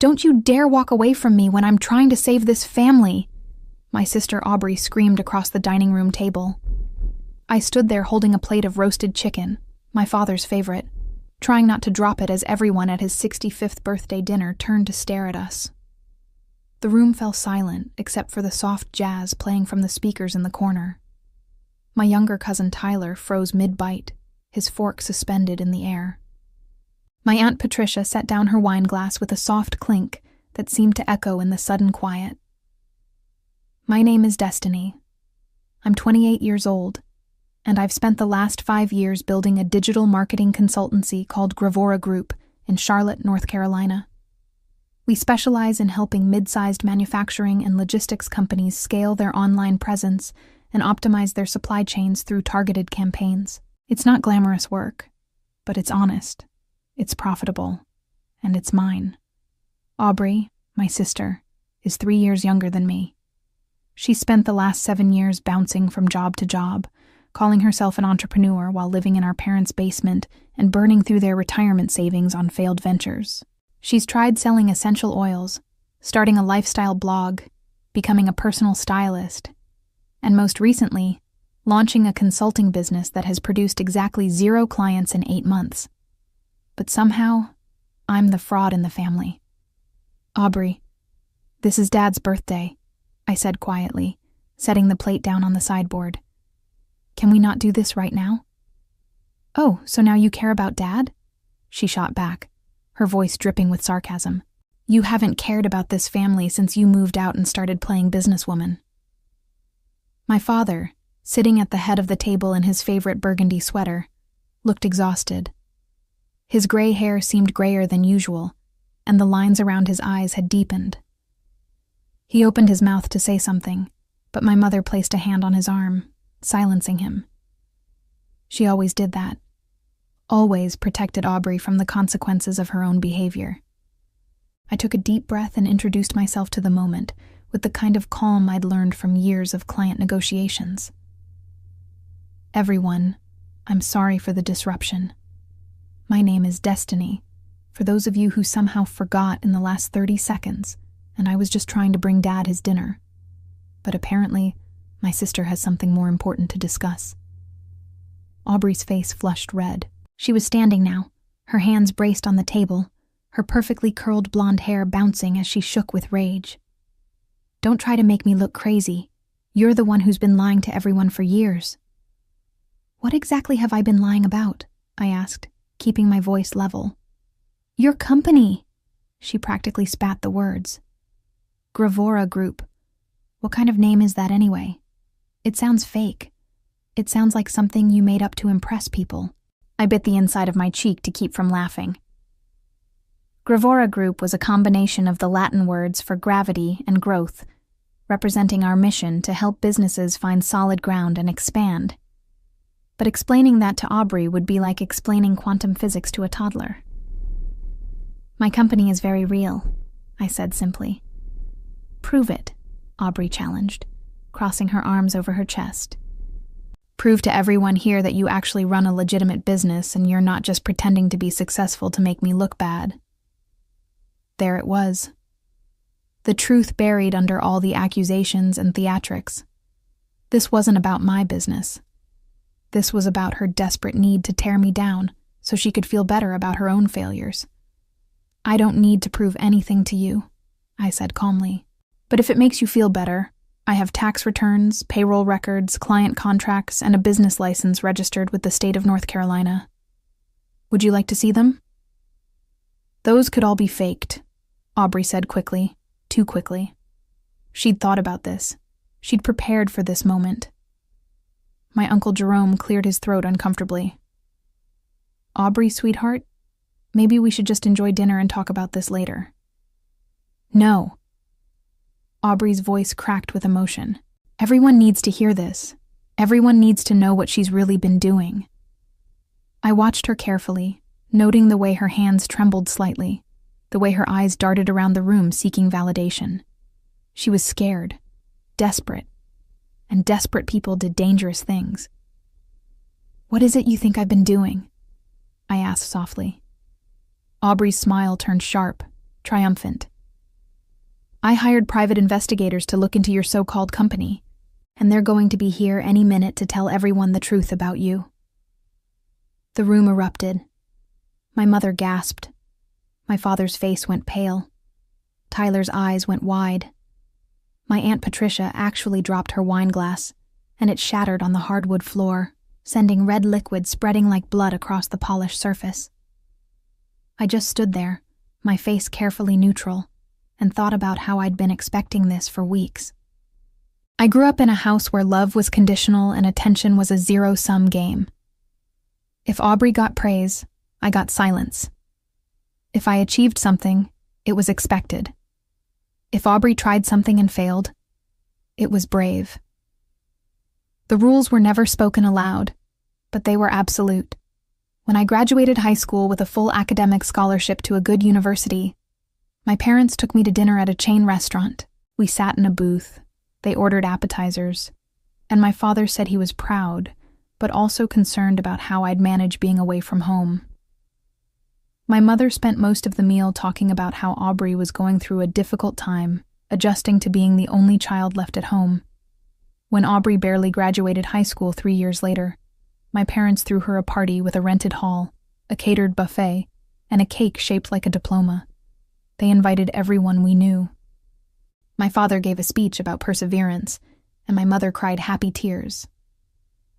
Don't you dare walk away from me when I'm trying to save this family!" my sister Aubrey screamed across the dining room table. I stood there holding a plate of roasted chicken, my father's favorite, trying not to drop it as everyone at his 65th birthday dinner turned to stare at us. The room fell silent except for the soft jazz playing from the speakers in the corner. My younger cousin Tyler froze mid-bite, his fork suspended in the air. My Aunt Patricia set down her wine glass with a soft clink that seemed to echo in the sudden quiet. "My name is Destiny. I'm 28 years old, and I've spent the last 5 years building a digital marketing consultancy called Gravora Group in Charlotte, North Carolina. We specialize in helping mid-sized manufacturing and logistics companies scale their online presence and optimize their supply chains through targeted campaigns. It's not glamorous work, but it's honest, it's profitable, and it's mine. Aubrey, my sister, is 3 years younger than me. She spent the last 7 years bouncing from job to job, calling herself an entrepreneur while living in our parents' basement and burning through their retirement savings on failed ventures. She's tried selling essential oils, starting a lifestyle blog, becoming a personal stylist, and most recently, launching a consulting business that has produced exactly 0 clients in 8 months. But somehow, I'm the fraud in the family. "Aubrey, this is Dad's birthday," I said quietly, setting the plate down on the sideboard. "Can we not do this right now?" "Oh, so now you care about Dad?" she shot back, her voice dripping with sarcasm. "You haven't cared about this family since you moved out and started playing businesswoman." My father, sitting at the head of the table in his favorite burgundy sweater, looked exhausted. His gray hair seemed grayer than usual, and the lines around his eyes had deepened. He opened his mouth to say something, but my mother placed a hand on his arm, silencing him. She always did that. Always protected Aubrey from the consequences of her own behavior. I took a deep breath and introduced myself to the moment with the kind of calm I'd learned from years of client negotiations. "Everyone, I'm sorry for the disruption. My name is Destiny, for those of you who somehow forgot in the last 30 seconds, and I was just trying to bring Dad his dinner. But apparently, my sister has something more important to discuss." Aubrey's face flushed red. She was standing now, her hands braced on the table, her perfectly curled blonde hair bouncing as she shook with rage. "Don't try to make me look crazy. You're the one who's been lying to everyone for years." "What exactly have I been lying about?" I asked, keeping my voice level. "Your company." She practically spat the words. "Gravora Group. What kind of name is that anyway? It sounds fake. It sounds like something you made up to impress people." I bit the inside of my cheek to keep from laughing. Gravora Group was a combination of the Latin words for gravity and growth, representing our mission to help businesses find solid ground and expand. But explaining that to Aubrey would be like explaining quantum physics to a toddler. "My company is very real," I said simply. "Prove it," Aubrey challenged, crossing her arms over her chest. "Prove to everyone here that you actually run a legitimate business and you're not just pretending to be successful to make me look bad." There it was. The truth buried under all the accusations and theatrics. This wasn't about my business. This was about her desperate need to tear me down so she could feel better about her own failures. "I don't need to prove anything to you," I said calmly. "But if it makes you feel better, I have tax returns, payroll records, client contracts, and a business license registered with the state of North Carolina. Would you like to see them?" "Those could all be faked," Aubrey said quickly, too quickly. She'd thought about this. She'd prepared for this moment. My Uncle Jerome cleared his throat uncomfortably. "Aubrey, sweetheart, maybe we should just enjoy dinner and talk about this later." "No." Aubrey's voice cracked with emotion. "Everyone needs to hear this. Everyone needs to know what she's really been doing." I watched her carefully, noting the way her hands trembled slightly, the way her eyes darted around the room seeking validation. She was scared, desperate, and desperate people did dangerous things. "What is it you think I've been doing?" I asked softly. Aubrey's smile turned sharp, triumphant, I hired private investigators to look into your so-called company, and they're going to be here any minute to tell everyone the truth about you." The room erupted. My mother gasped. My father's face went pale. Tyler's eyes went wide. My Aunt Patricia actually dropped her wine glass, and it shattered on the hardwood floor, sending red liquid spreading like blood across the polished surface. I just stood there, my face carefully neutral, and thought about how I'd been expecting this for weeks. I grew up in a house where love was conditional and attention was a zero-sum game. If Aubrey got praise, I got silence. If I achieved something, it was expected. If Aubrey tried something and failed, it was brave. The rules were never spoken aloud, but they were absolute. When I graduated high school with a full academic scholarship to a good university, my parents took me to dinner at a chain restaurant. We sat in a booth. They ordered appetizers, and my father said he was proud, but also concerned about how I'd manage being away from home. My mother spent most of the meal talking about how Aubrey was going through a difficult time, adjusting to being the only child left at home. When Aubrey barely graduated high school 3 years later, my parents threw her a party with a rented hall, a catered buffet, and a cake shaped like a diploma. They invited everyone we knew. My father gave a speech about perseverance, and my mother cried happy tears.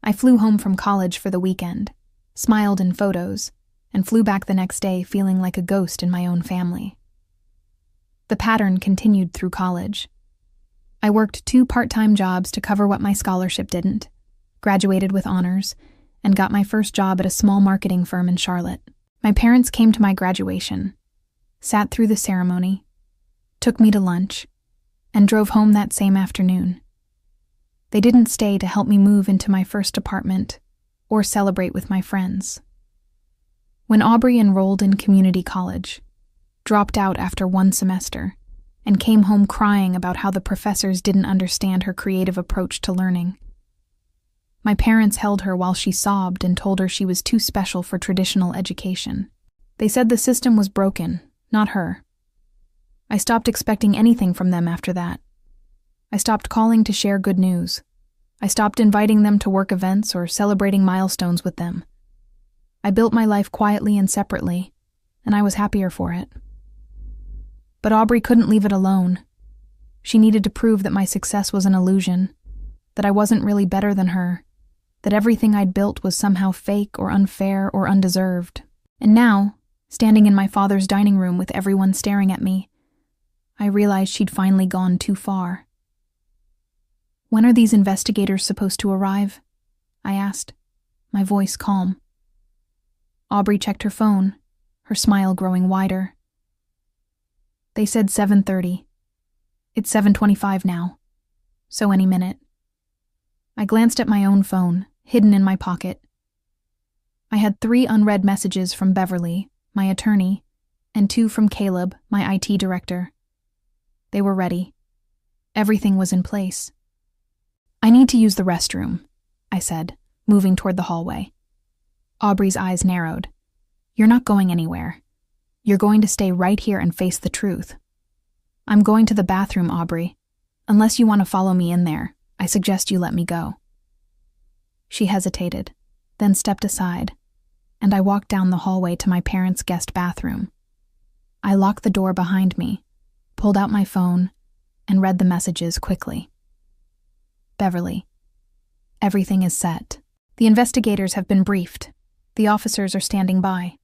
I flew home from college for the weekend, smiled in photos, and flew back the next day feeling like a ghost in my own family. The pattern continued through college. I worked 2 part-time jobs to cover what my scholarship didn't, graduated with honors, and got my first job at a small marketing firm in Charlotte. My parents came to my graduation, sat through the ceremony, took me to lunch, and drove home that same afternoon. They didn't stay to help me move into my first apartment or celebrate with my friends. When Aubrey enrolled in community college, dropped out after 1 semester, and came home crying about how the professors didn't understand her creative approach to learning, my parents held her while she sobbed and told her she was too special for traditional education. They said the system was broken, not her. I stopped expecting anything from them after that. I stopped calling to share good news. I stopped inviting them to work events or celebrating milestones with them. I built my life quietly and separately, and I was happier for it. But Aubrey couldn't leave it alone. She needed to prove that my success was an illusion, that I wasn't really better than her, that everything I'd built was somehow fake or unfair or undeserved. And now, standing in my father's dining room with everyone staring at me, I realized she'd finally gone too far. "When are these investigators supposed to arrive?" I asked, my voice calm. Aubrey checked her phone, her smile growing wider. "They said 7:30. It's 7:25 now, so any minute." I glanced at my own phone, hidden in my pocket. I had 3 unread messages from Beverly, my attorney, and 2 from Caleb, my IT director. They were ready. Everything was in place. "I need to use the restroom," I said, moving toward the hallway. Aubrey's eyes narrowed. "You're not going anywhere. You're going to stay right here and face the truth." "I'm going to the bathroom, Aubrey. Unless you want to follow me in there, I suggest you let me go." She hesitated, then stepped aside, and I walked down the hallway to my parents' guest bathroom. I locked the door behind me, pulled out my phone, and read the messages quickly. "Beverly, everything is set. The investigators have been briefed. The officers are standing by.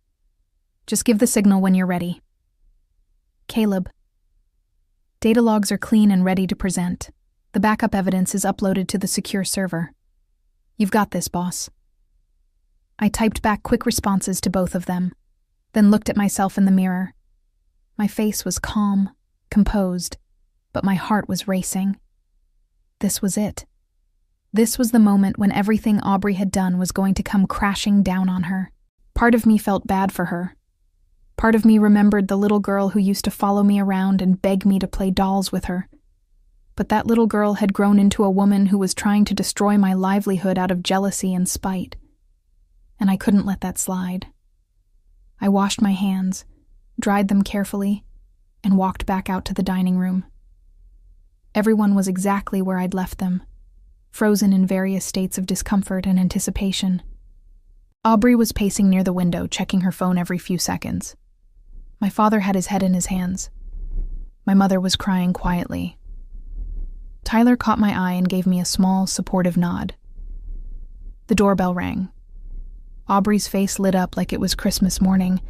Just give the signal when you're ready. Caleb, data logs are clean and ready to present. The backup evidence is uploaded to the secure server. You've got this, boss." I typed back quick responses to both of them, then looked at myself in the mirror. My face was calm, composed, but my heart was racing. This was it. This was the moment when everything Aubrey had done was going to come crashing down on her. Part of me felt bad for her. Part of me remembered the little girl who used to follow me around and beg me to play dolls with her. But that little girl had grown into a woman who was trying to destroy my livelihood out of jealousy and spite. And I couldn't let that slide. I washed my hands, dried them carefully, and walked back out to the dining room, Everyone was exactly where I'd left them, frozen in various states of discomfort and anticipation. Aubrey was pacing near the window, checking her phone every few seconds. My father had his head in his hands. My mother was crying quietly. Tyler caught my eye and gave me a small, supportive nod. The doorbell rang. Aubrey's face lit up like it was Christmas morning.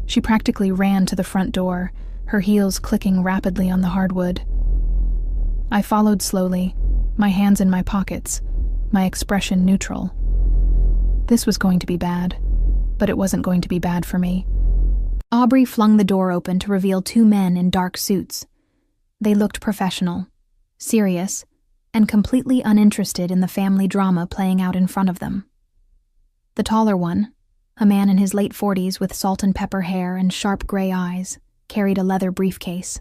She practically ran to the front door, her heels clicking rapidly on the hardwood. I followed slowly, my hands in my pockets, my expression neutral. This was going to be bad, but it wasn't going to be bad for me. Aubrey flung the door open to reveal two men in dark suits. They looked professional, serious, and completely uninterested in the family drama playing out in front of them. The taller one, a man in his late 40s with salt and pepper hair and sharp gray eyes, carried a leather briefcase.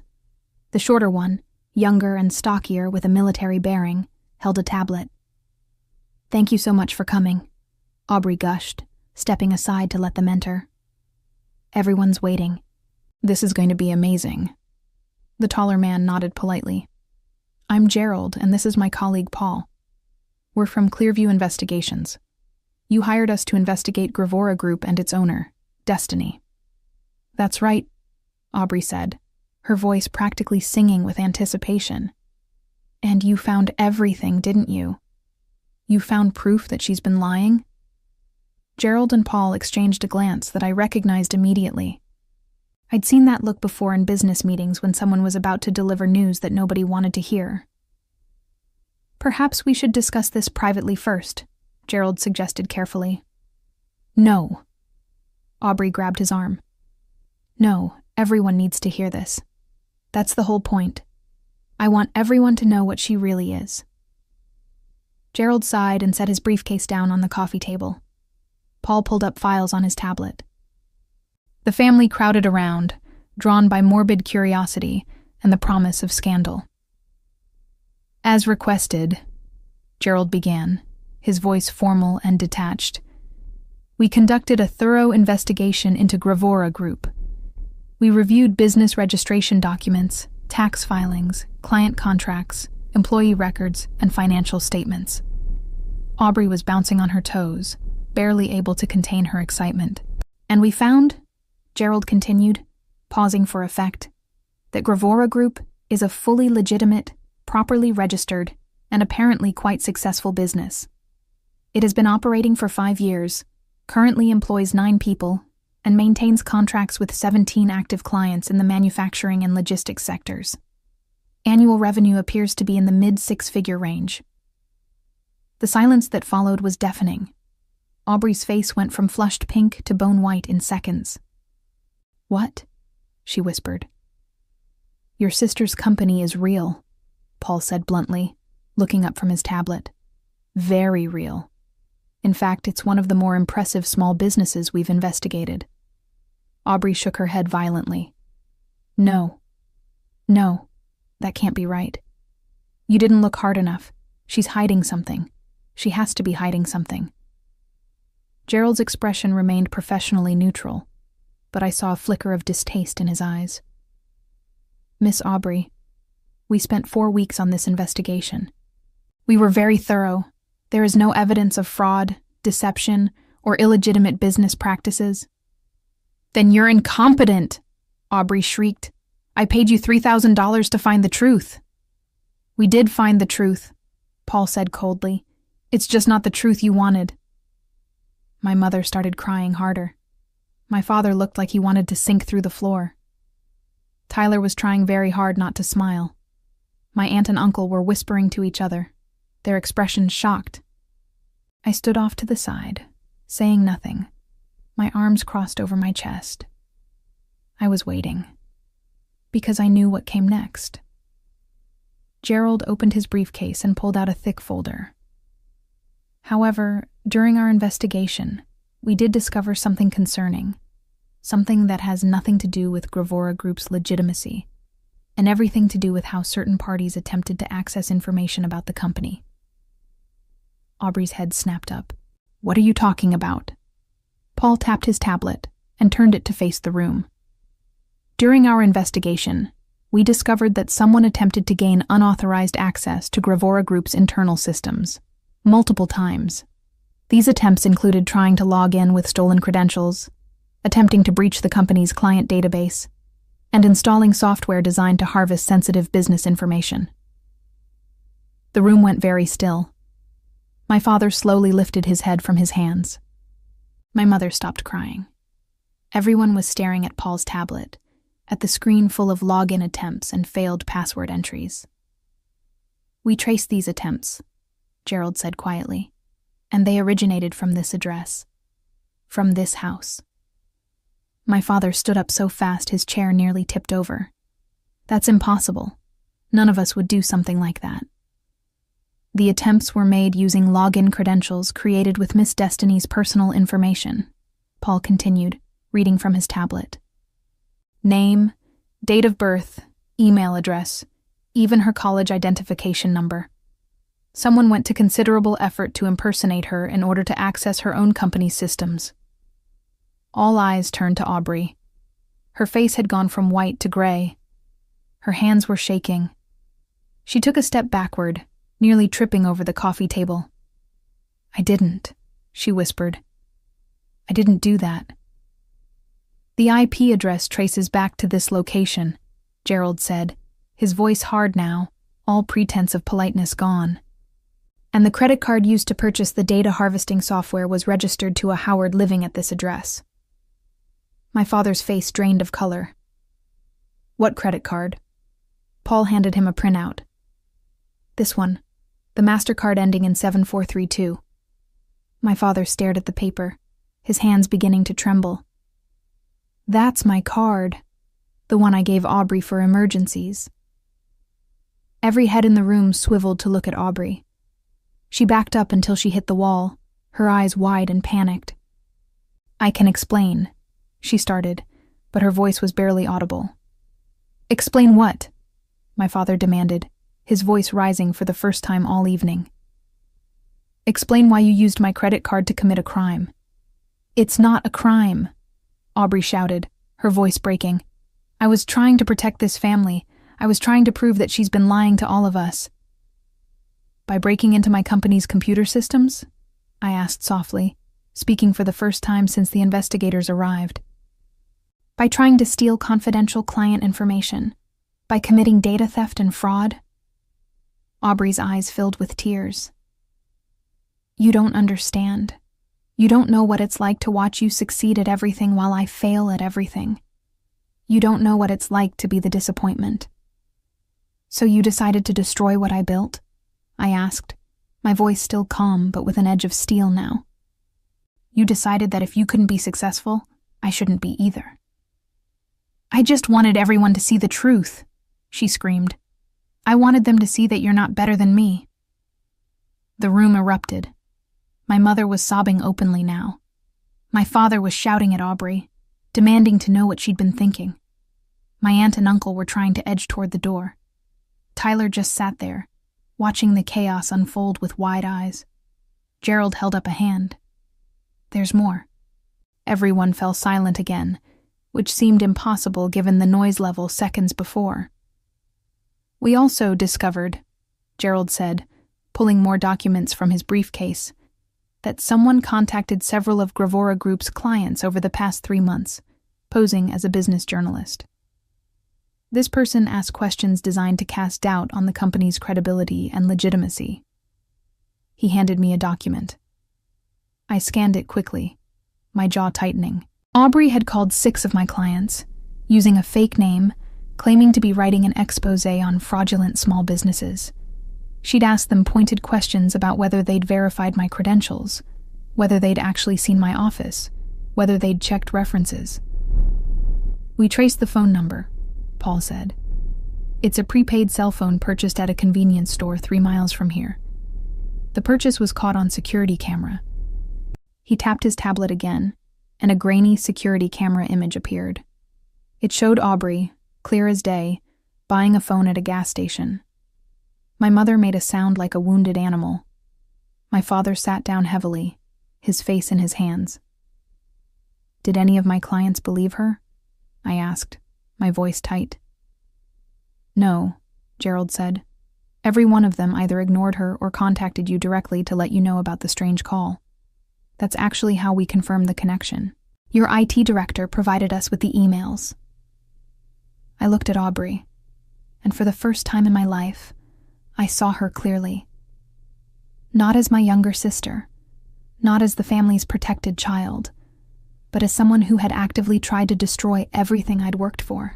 The shorter one, younger and stockier with a military bearing, held a tablet. "Thank you so much for coming," Aubrey gushed, stepping aside to let them enter. "Everyone's waiting. This is going to be amazing." The taller man nodded politely. "I'm Gerald, and this is my colleague Paul. We're from Clearview Investigations. You hired us to investigate Gravora Group and its owner, Destiny." "That's right," Aubrey said, her voice practically singing with anticipation. "And you found everything, didn't you? You found proof that she's been lying?" Gerald and Paul exchanged a glance that I recognized immediately. I'd seen that look before in business meetings when someone was about to deliver news that nobody wanted to hear. "Perhaps we should discuss this privately first," Gerald suggested carefully. "No." Aubrey grabbed his arm. "No, everyone needs to hear this. That's the whole point. I want everyone to know what she really is." Gerald sighed and set his briefcase down on the coffee table. Paul pulled up files on his tablet. The family crowded around, drawn by morbid curiosity and the promise of scandal. "As requested," Gerald began, his voice formal and detached, "we conducted a thorough investigation into Gravora Group. We reviewed business registration documents, tax filings, client contracts, employee records, and financial statements." Aubrey was bouncing on her toes, barely able to contain her excitement. "And we found," Gerald continued, pausing for effect, "that Gravora Group is a fully legitimate, properly registered, and apparently quite successful business. It has been operating for 5 years, currently employs 9 people, and maintains contracts with 17 active clients in the manufacturing and logistics sectors. Annual revenue appears to be in the mid-6-figure range." The silence that followed was deafening. Aubrey's face went from flushed pink to bone white in seconds. "What?" she whispered. "Your sister's company is real," Paul said bluntly, looking up from his tablet. "Very real. In fact, it's one of the more impressive small businesses we've investigated." Aubrey shook her head violently. No, that can't be right. You didn't look hard enough. She's hiding something. She has to be hiding something." Gerald's expression remained professionally neutral, but I saw a flicker of distaste in his eyes. "Miss Aubrey, we spent 4 weeks on this investigation. We were very thorough. There is no evidence of fraud, deception, or illegitimate business practices." "Then you're incompetent!" Aubrey shrieked. "I paid you $3,000 to find the truth." "We did find the truth," Paul said coldly. "It's just not the truth you wanted." My mother started crying harder. My father looked like he wanted to sink through the floor. Tyler was trying very hard not to smile. My aunt and uncle were whispering to each other, their expressions shocked. I stood off to the side, saying nothing, my arms crossed over my chest. I was waiting, because I knew what came next. Gerald opened his briefcase and pulled out a thick folder. However, during our investigation, we did discover something concerning, something that has nothing to do with Gravora Group's legitimacy, and everything to do with how certain parties attempted to access information about the company. Aubrey's head snapped up. "What are you talking about?" Paul tapped his tablet and turned it to face the room. "During our investigation, we discovered that someone attempted to gain unauthorized access to Gravora Group's internal systems, multiple times. These attempts included trying to log in with stolen credentials, attempting to breach the company's client database, and installing software designed to harvest sensitive business information. The room went very still. My father slowly lifted his head from his hands. My mother stopped crying. Everyone was staring at Paul's tablet, at the screen full of login attempts and failed password entries. "We traced these attempts," Gerald said quietly, "and they originated from this address, from this house." My father stood up so fast his chair nearly tipped over. "That's impossible. None of us would do something like that." "The attempts were made using login credentials created with Miss Destiny's personal information," Paul continued, reading from his tablet. "Name, date of birth, email address, even her college identification number. Someone went to considerable effort to impersonate her in order to access her own company's systems." All eyes turned to Aubrey. Her face had gone from white to gray. Her hands were shaking. She took a step backward, nearly tripping over the coffee table. "I didn't," she whispered. "I didn't do that." "The IP address traces back to this location," Gerald said, his voice hard now, all pretense of politeness gone. "And the credit card used to purchase the data harvesting software was registered to a Howard living at this address." My father's face drained of color. "What credit card?" Paul handed him a printout. "This one, the MasterCard ending in 7432. My father stared at the paper, his hands beginning to tremble. "That's my card, the one I gave Aubrey for emergencies." Every head in the room swiveled to look at Aubrey. She backed up until she hit the wall, her eyes wide and panicked. "I can explain," she started, but her voice was barely audible. "Explain what?" my father demanded, his voice rising for the first time all evening. "Explain why you used my credit card to commit a crime." "It's not a crime," Aubrey shouted, her voice breaking. "I was trying to protect this family. I was trying to prove that she's been lying to all of us." "By breaking into my company's computer systems?" I asked softly, speaking for the first time since the investigators arrived. "By trying to steal confidential client information. By committing data theft and fraud." Aubrey's eyes filled with tears. "You don't understand. You don't know what it's like to watch you succeed at everything while I fail at everything. You don't know what it's like to be the disappointment." "So you decided to destroy what I built?" I asked, my voice still calm but with an edge of steel now. "You decided that if you couldn't be successful, I shouldn't be either." "I just wanted everyone to see the truth," she screamed. "I wanted them to see that you're not better than me." The room erupted. My mother was sobbing openly now. My father was shouting at Aubrey, demanding to know what she'd been thinking. My aunt and uncle were trying to edge toward the door. Tyler just sat there, watching the chaos unfold with wide eyes. Gerald held up a hand. "There's more." Everyone fell silent again, which seemed impossible given the noise level seconds before. "We also discovered," Gerald said, pulling more documents from his briefcase, "that someone contacted several of Gravora Group's clients over the past 3 months, posing as a business journalist. This person asked questions designed to cast doubt on the company's credibility and legitimacy." He handed me a document. I scanned it quickly, my jaw tightening. Aubrey had called 6 of my clients, using a fake name, claiming to be writing an exposé on fraudulent small businesses. She'd asked them pointed questions about whether they'd verified my credentials, whether they'd actually seen my office, whether they'd checked references. "We traced the phone number," Paul said. "It's a prepaid cell phone purchased at a convenience store 3 miles from here. The purchase was caught on security camera." He tapped his tablet again, and a grainy security camera image appeared. It showed Aubrey, clear as day, buying a phone at a gas station. My mother made a sound like a wounded animal. My father sat down heavily, his face in his hands. "Did any of my clients believe her?" I asked, my voice tight. No, Gerald said. Every one of them either ignored her or contacted you directly to let you know about the strange call. That's actually how we confirmed the connection. Your IT director provided us with the emails. I looked at Aubrey, and for the first time in my life, I saw her clearly. Not as my younger sister, not as the family's protected child, but as someone who had actively tried to destroy everything I'd worked for.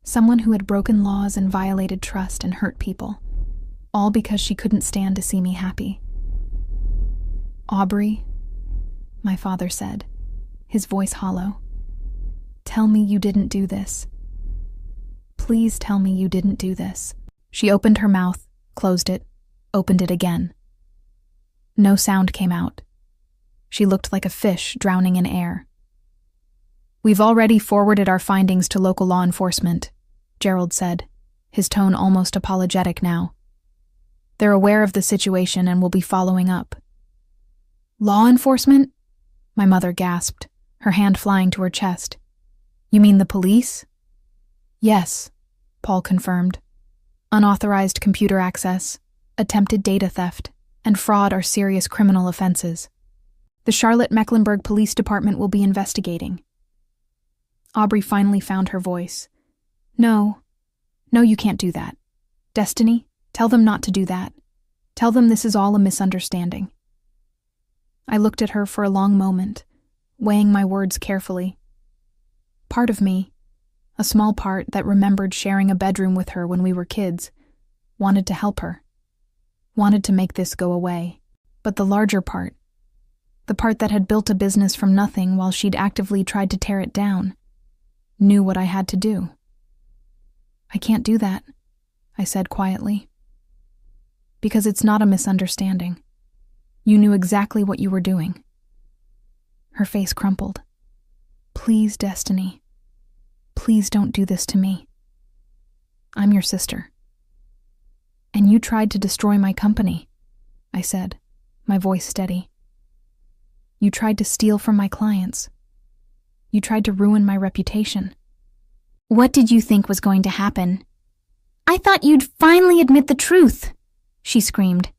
Someone who had broken laws and violated trust and hurt people, all because she couldn't stand to see me happy. Aubrey, my father said, his voice hollow. Tell me you didn't do this. Please tell me you didn't do this. She opened her mouth, closed it, opened it again. No sound came out. She looked like a fish drowning in air. We've already forwarded our findings to local law enforcement, Gerald said, his tone almost apologetic now. They're aware of the situation and will be following up. Law enforcement? My mother gasped, her hand flying to her chest. You mean the police? Yes, Paul confirmed. Unauthorized computer access, attempted data theft, and fraud are serious criminal offenses. The Charlotte-Mecklenburg Police Department will be investigating. Aubrey finally found her voice. No, you can't do that. Destiny, tell them not to do that. Tell them this is all a misunderstanding. I looked at her for a long moment, weighing my words carefully. Part of me, a small part that remembered sharing a bedroom with her when we were kids, wanted to help her, wanted to make this go away. But the larger part, the part that had built a business from nothing while she'd actively tried to tear it down, knew what I had to do. I can't do that, I said quietly. Because it's not a misunderstanding. You knew exactly what you were doing. Her face crumpled. Please, Destiny. Please don't do this to me. I'm your sister. And you tried to destroy my company, I said, my voice steady. You tried to steal from my clients. You tried to ruin my reputation. What did you think was going to happen? I thought you'd finally admit the truth, she screamed.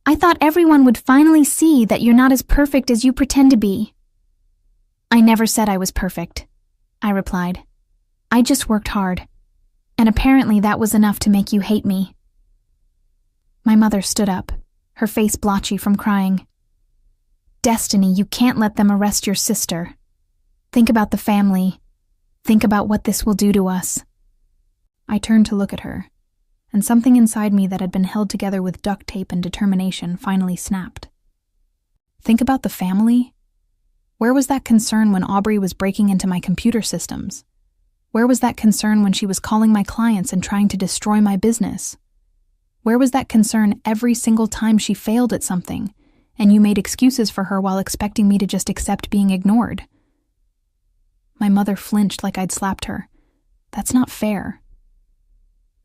I thought everyone would finally see that you're not as perfect as you pretend to be. I never said I was perfect, I replied. I just worked hard, and apparently that was enough to make you hate me. My mother stood up, her face blotchy from crying. Destiny, you can't let them arrest your sister. Think about the family. Think about what this will do to us. I turned to look at her, and something inside me that had been held together with duct tape and determination finally snapped. Think about the family? Where was that concern when Aubrey was breaking into my computer systems? Where was that concern when she was calling my clients and trying to destroy my business? Where was that concern every single time she failed at something, and you made excuses for her while expecting me to just accept being ignored? My mother flinched like I'd slapped her. That's not fair.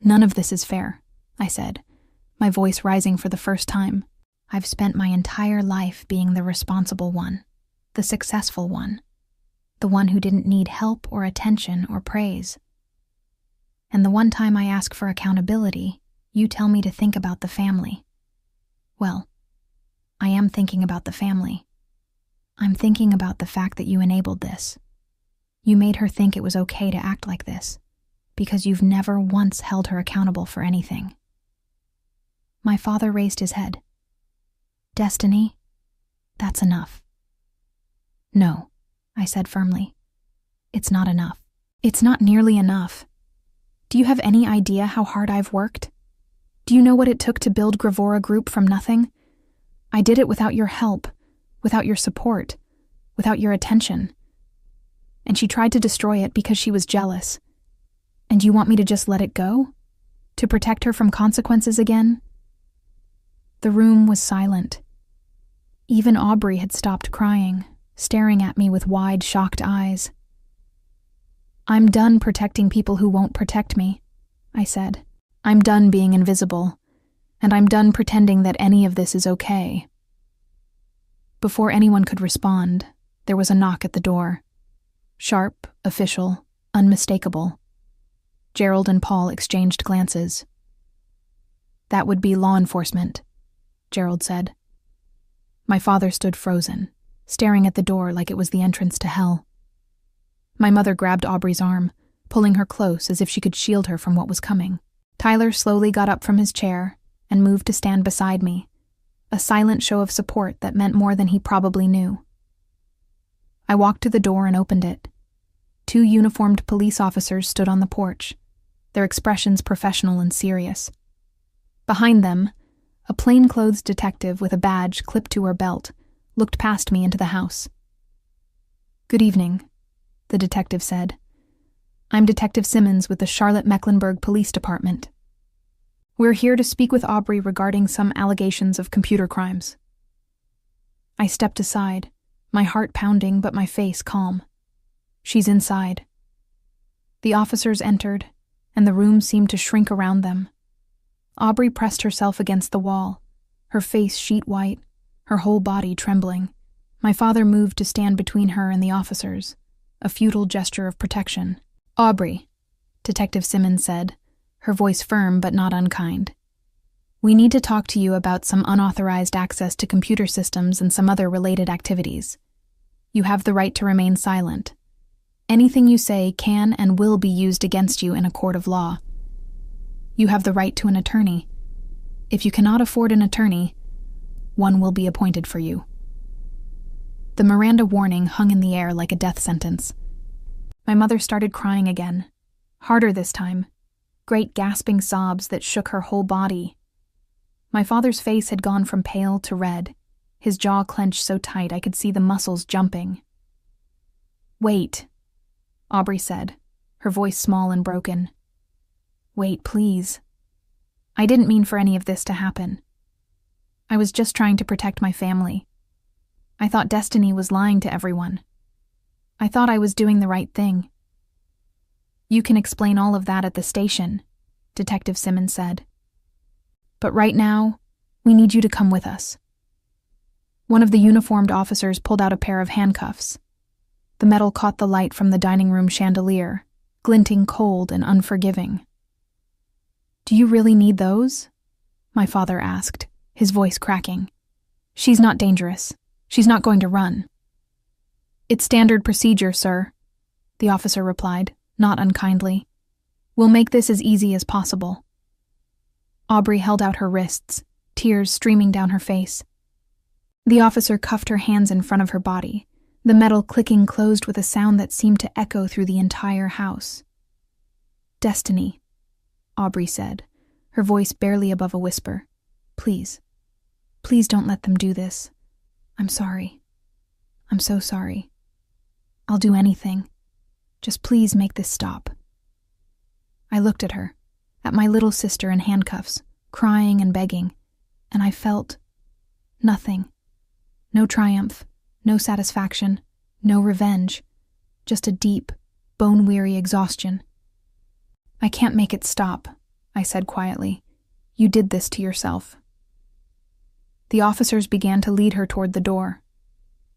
None of this is fair, I said, my voice rising for the first time. I've spent my entire life being the responsible one, the successful one, the one who didn't need help or attention or praise. And the one time I ask for accountability, you tell me to think about the family. Well, I am thinking about the family. I'm thinking about the fact that you enabled this. You made her think it was okay to act like this, because you've never once held her accountable for anything. My father raised his head. Destiny, that's enough. No, I said firmly. It's not enough. It's not nearly enough. Do you have any idea how hard I've worked? Do you know what it took to build Gravora Group from nothing? I did it without your help, without your support, without your attention. And she tried to destroy it because she was jealous. And you want me to just let it go? To protect her from consequences again? The room was silent. Even Aubrey had stopped crying, staring at me with wide, shocked eyes. I'm done protecting people who won't protect me, I said. I'm done being invisible, and I'm done pretending that any of this is okay. Before anyone could respond, there was a knock at the door. Sharp, official, unmistakable. Gerald and Paul exchanged glances. "That would be law enforcement," Gerald said. My father stood frozen, staring at the door like it was the entrance to hell. My mother grabbed Aubrey's arm, pulling her close as if she could shield her from what was coming. Tyler slowly got up from his chair and moved to stand beside me, a silent show of support that meant more than he probably knew. I walked to the door and opened it. 2 uniformed police officers stood on the porch, their expressions professional and serious. Behind them, a plainclothes detective with a badge clipped to her belt looked past me into the house. "Good evening," the detective said. "I'm Detective Simmons with the Charlotte-Mecklenburg Police Department. We're here to speak with Aubrey regarding some allegations of computer crimes." I stepped aside, my heart pounding but my face calm. "She's inside." The officers entered, and the room seemed to shrink around them. Aubrey pressed herself against the wall, her face sheet white, her whole body trembling. My father moved to stand between her and the officers, a futile gesture of protection. "Aubrey," Detective Simmons said, her voice firm but not unkind. "We need to talk to you about some unauthorized access to computer systems and some other related activities. You have the right to remain silent. Anything you say can and will be used against you in a court of law. You have the right to an attorney. If you cannot afford an attorney, one will be appointed for you." The Miranda warning hung in the air like a death sentence. My mother started crying again, harder this time, great gasping sobs that shook her whole body. My father's face had gone from pale to red, his jaw clenched so tight I could see the muscles jumping. "Wait," Aubrey said, her voice small and broken. "Wait, please. I didn't mean for any of this to happen. I was just trying to protect my family. I thought Destiny was lying to everyone. I thought I was doing the right thing." "You can explain all of that at the station," Detective Simmons said. "But right now, we need you to come with us." One of the uniformed officers pulled out a pair of handcuffs. The metal caught the light from the dining room chandelier, glinting cold and unforgiving. "Do you really need those?" my father asked, his voice cracking. "She's not dangerous. She's not going to run." "It's standard procedure, sir," the officer replied, not unkindly. "We'll make this as easy as possible." Aubrey held out her wrists, tears streaming down her face. The officer cuffed her hands in front of her body, the metal clicking closed with a sound that seemed to echo through the entire house. "Destiny," Aubrey said, her voice barely above a whisper. "Please, please don't let them do this. I'm sorry. I'm so sorry. I'll do anything. Just please make this stop." I looked at her, at my little sister in handcuffs, crying and begging, and I felt nothing. No triumph, no satisfaction, no revenge, just a deep, bone-weary exhaustion. "I can't make it stop," I said quietly. "You did this to yourself." The officers began to lead her toward the door.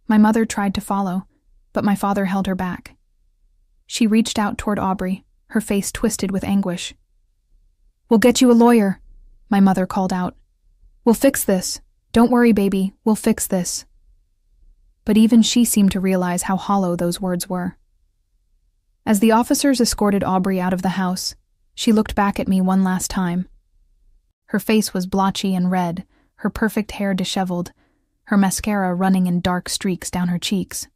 My mother tried to follow, but my father held her back. She reached out toward Aubrey, her face twisted with anguish. "We'll get you a lawyer," my mother called out. "We'll fix this. Don't worry, baby, we'll fix this." But even she seemed to realize how hollow those words were. As the officers escorted Aubrey out of the house, she looked back at me one last time. Her face was blotchy and red, her perfect hair disheveled, her mascara running in dark streaks down her cheeks.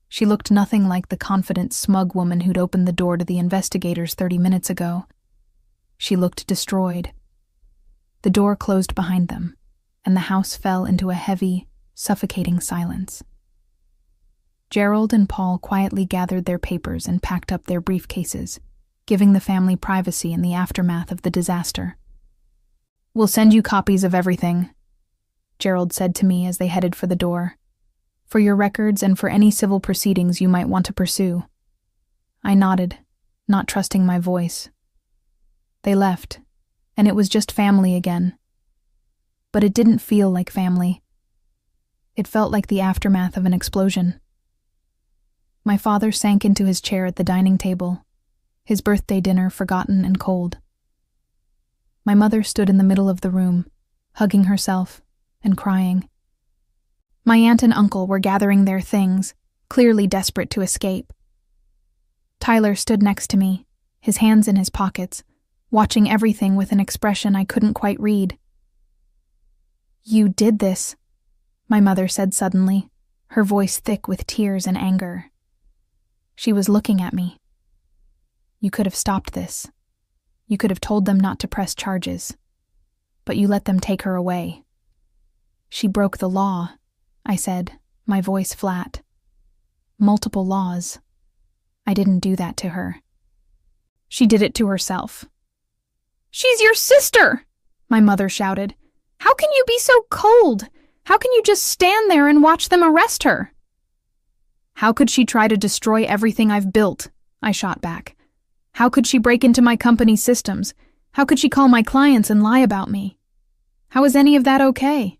She looked nothing like the confident, smug woman who'd opened the door to the investigators 30 minutes ago. She looked destroyed. The door closed behind them, and the house fell into a heavy, suffocating silence. Gerald and Paul quietly gathered their papers and packed up their briefcases, giving the family privacy in the aftermath of the disaster. "We'll send you copies of everything," Gerald said to me as they headed for the door, "for your records and for any civil proceedings you might want to pursue." I nodded, not trusting my voice. They left, and it was just family again. But it didn't feel like family. It felt like the aftermath of an explosion. My father sank into his chair at the dining table, his birthday dinner forgotten and cold. My mother stood in the middle of the room, hugging herself and crying. My aunt and uncle were gathering their things, clearly desperate to escape. Tyler stood next to me, his hands in his pockets, watching everything with an expression I couldn't quite read. "You did this," my mother said suddenly, her voice thick with tears and anger. She was looking at me. "You could have stopped this. You could have told them not to press charges. But you let them take her away." "She broke the law," I said, my voice flat. "Multiple laws. I didn't do that to her. She did it to herself." "She's your sister!" my mother shouted. "How can you be so cold? How can you just stand there and watch them arrest her?" "How could she try to destroy everything I've built?" I shot back. "How could she break into my company's systems? How could she call my clients and lie about me? How is any of that okay?"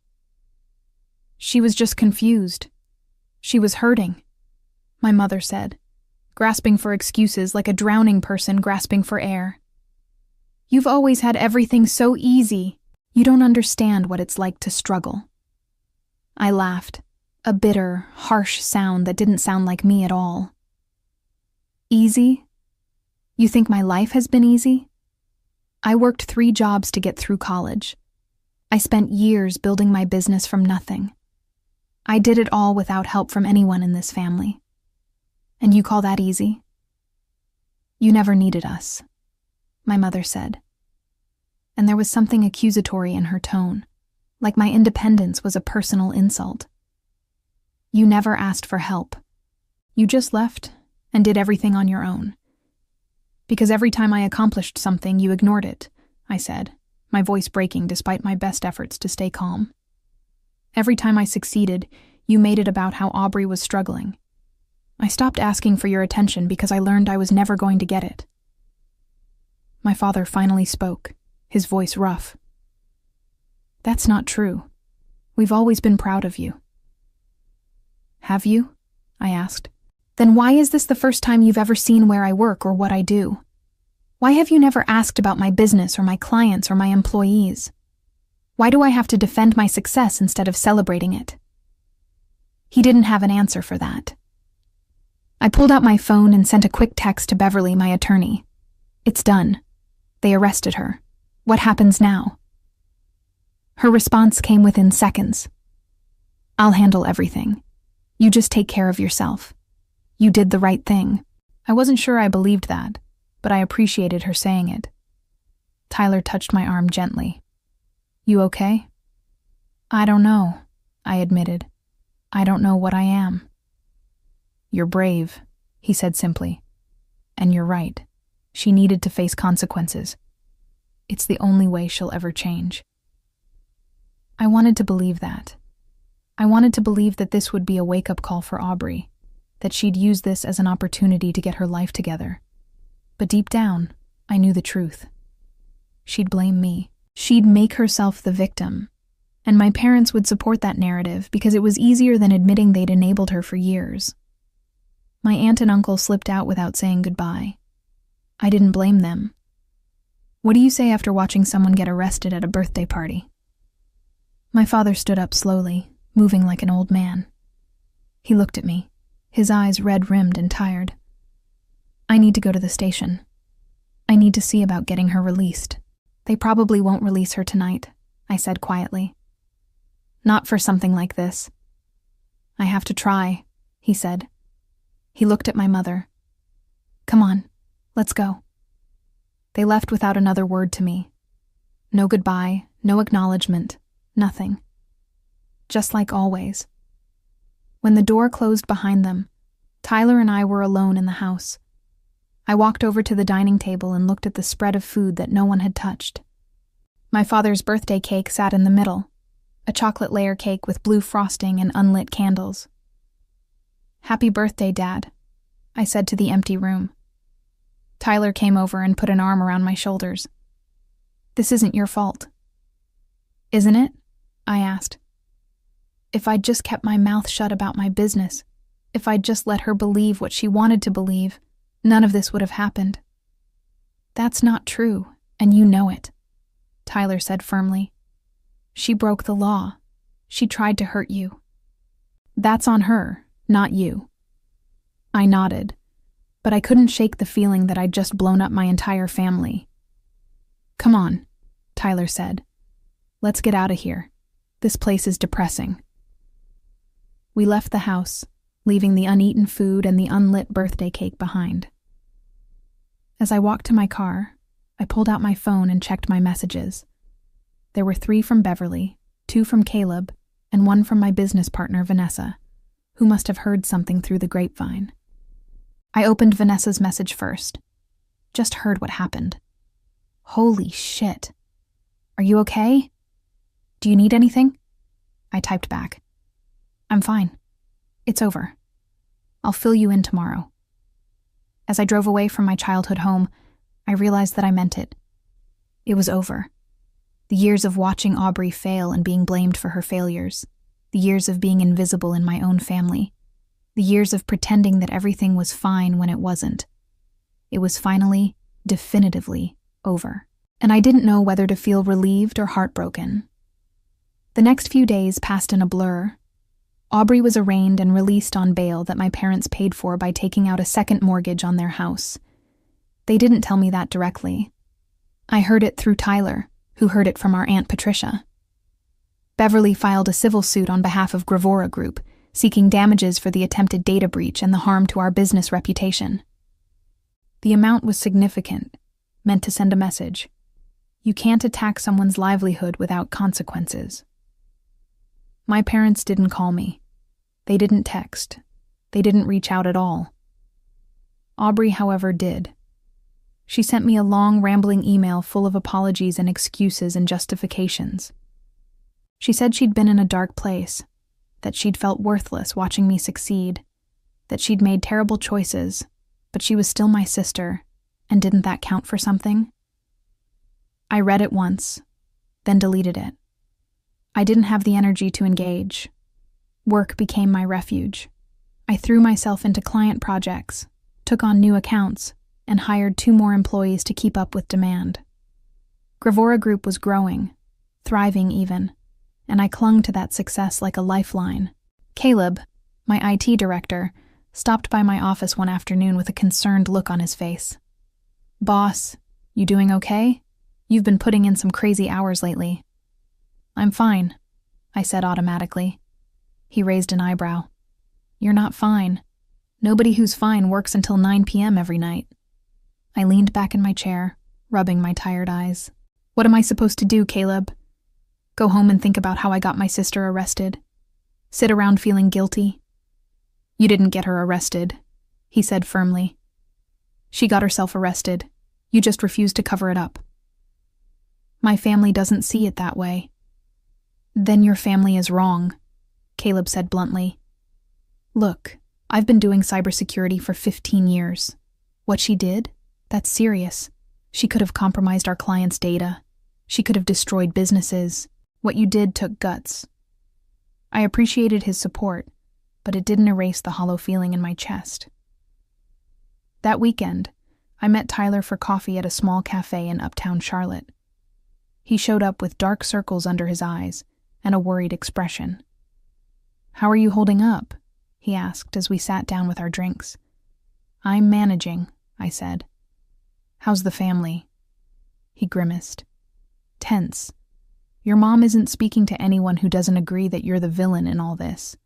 "She was just confused. She was hurting," my mother said, grasping for excuses like a drowning person grasping for air. "You've always had everything so easy. You don't understand what it's like to struggle." I laughed, a bitter, harsh sound that didn't sound like me at all. "Easy? You think my life has been easy? I worked 3 jobs to get through college. I spent years building my business from nothing. I did it all without help from anyone in this family. And you call that easy?" "You never needed us," my mother said. And there was something accusatory in her tone, like my independence was a personal insult. "You never asked for help. You just left and did everything on your own. Because every time I accomplished something, you ignored it," I said, my voice breaking despite my best efforts to stay calm. "Every time I succeeded, you made it about how Aubrey was struggling. I stopped asking for your attention because I learned I was never going to get it." My father finally spoke, his voice rough. "That's not true. We've always been proud of you." "Have you?" I asked. "Then why is this the first time you've ever seen where I work or what I do? Why have you never asked about my business or my clients or my employees? Why do I have to defend my success instead of celebrating it?" He didn't have an answer for that. I pulled out my phone and sent a quick text to Beverly, my attorney. "It's done. They arrested her. What happens now?" Her response came within seconds. "I'll handle everything. You just take care of yourself. You did the right thing." I wasn't sure I believed that, but I appreciated her saying it. Tyler touched my arm gently. "You okay?" "I don't know," I admitted. "I don't know what I am." "You're brave," he said simply. "And you're right. She needed to face consequences. It's the only way she'll ever change." I wanted to believe that. I wanted to believe that this would be a wake-up call for Aubrey, that she'd use this as an opportunity to get her life together. But deep down, I knew the truth. She'd blame me. She'd make herself the victim. And my parents would support that narrative because it was easier than admitting they'd enabled her for years. My aunt and uncle slipped out without saying goodbye. I didn't blame them. What do you say after watching someone get arrested at a birthday party? My father stood up slowly, moving like an old man. He looked at me, his eyes red-rimmed and tired. "I need to go to the station. I need to see about getting her released. They probably won't release her tonight," I said quietly. "Not for something like this." "I have to try," he said. He looked at my mother. "Come on, let's go." They left without another word to me. No goodbye, no acknowledgement, nothing. Just like always. When the door closed behind them, Tyler and I were alone in the house. I walked over to the dining table and looked at the spread of food that no one had touched. My father's birthday cake sat in the middle, a chocolate layer cake with blue frosting and unlit candles. "Happy birthday, Dad," I said to the empty room. Tyler came over and put an arm around my shoulders. "This isn't your fault." "Isn't it?" I asked. "If I'd just kept my mouth shut about my business, if I'd just let her believe what she wanted to believe, none of this would have happened. That's not true, and you know it, Tyler said firmly. She broke the law. She tried to hurt you. That's on her, not you. I nodded, but I couldn't shake the feeling that I'd just blown up my entire family. Come on, Tyler said. Let's get out of here. This place is depressing. We left the house, leaving the uneaten food and the unlit birthday cake behind. As I walked to my car, I pulled out my phone and checked my messages. There were 3 from Beverly, 2 from Caleb, and 1 from my business partner, Vanessa, who must have heard something through the grapevine. I opened Vanessa's message first. Just heard what happened. Holy shit. Are you okay? Do you need anything? I typed back. I'm fine. It's over. I'll fill you in tomorrow. As I drove away from my childhood home, I realized that I meant it. It was over. The years of watching Aubrey fail and being blamed for her failures. The years of being invisible in my own family. The years of pretending that everything was fine when it wasn't. It was finally, definitively, over. And I didn't know whether to feel relieved or heartbroken. The next few days passed in a blur. Aubrey was arraigned and released on bail that my parents paid for by taking out a second mortgage on their house. They didn't tell me that directly. I heard it through Tyler, who heard it from our Aunt Patricia. Beverly filed a civil suit on behalf of Gravora Group, seeking damages for the attempted data breach and the harm to our business reputation. The amount was significant, meant to send a message. You can't attack someone's livelihood without consequences. My parents didn't call me. They didn't text. They didn't reach out at all. Aubrey, however, did. She sent me a long, rambling email full of apologies and excuses and justifications. She said she'd been in a dark place, that she'd felt worthless watching me succeed, that she'd made terrible choices, but she was still my sister, and didn't that count for something? I read it once, then deleted it. I didn't have the energy to engage. Work became my refuge. I threw myself into client projects, took on new accounts, and hired 2 more employees to keep up with demand. Gravora Group was growing, thriving even, and I clung to that success like a lifeline. Caleb, my IT director, stopped by my office one afternoon with a concerned look on his face. Boss, you doing okay? You've been putting in some crazy hours lately. I'm fine, I said automatically. He raised an eyebrow. You're not fine. Nobody who's fine works until 9 p.m. every night. I leaned back in my chair, rubbing my tired eyes. What am I supposed to do, Caleb? Go home and think about how I got my sister arrested? Sit around feeling guilty? You didn't get her arrested, he said firmly. She got herself arrested. You just refused to cover it up. My family doesn't see it that way. Then your family is wrong, Caleb said bluntly. Look, I've been doing cybersecurity for 15 years. What she did? That's serious. She could have compromised our clients' data. She could have destroyed businesses. What you did took guts. I appreciated his support, but it didn't erase the hollow feeling in my chest. That weekend, I met Tyler for coffee at a small cafe in uptown Charlotte. He showed up with dark circles under his eyes and a worried expression. How are you holding up? He asked as we sat down with our drinks. I'm managing, I said. How's the family? He grimaced. Tense. Your mom isn't speaking to anyone who doesn't agree that you're the villain in all this.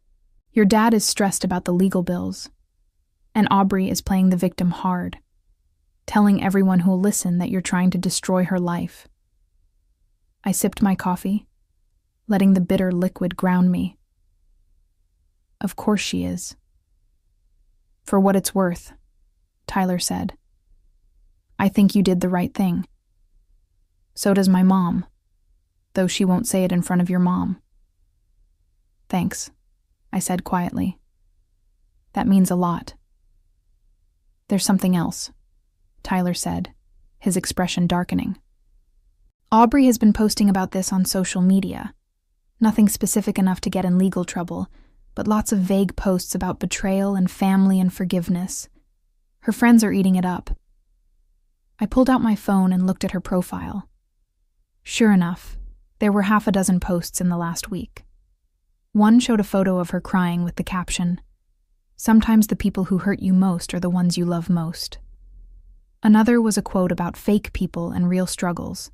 Your dad is stressed about the legal bills. And Aubrey is playing the victim hard, telling everyone who'll listen that you're trying to destroy her life. I sipped my coffee, letting the bitter liquid ground me. Of course she is. For what it's worth, Tyler said. I think you did the right thing. So does my mom, though she won't say it in front of your mom. Thanks, I said quietly. That means a lot. There's something else, Tyler said, his expression darkening. Aubrey has been posting about this on social media. Nothing specific enough to get in legal trouble, but lots of vague posts about betrayal and family and forgiveness. Her friends are eating it up. I pulled out my phone and looked at her profile. Sure enough, there were half a dozen posts in the last week. One showed a photo of her crying with the caption, "Sometimes the people who hurt you most are the ones you love most." Another was a quote about fake people and real struggles.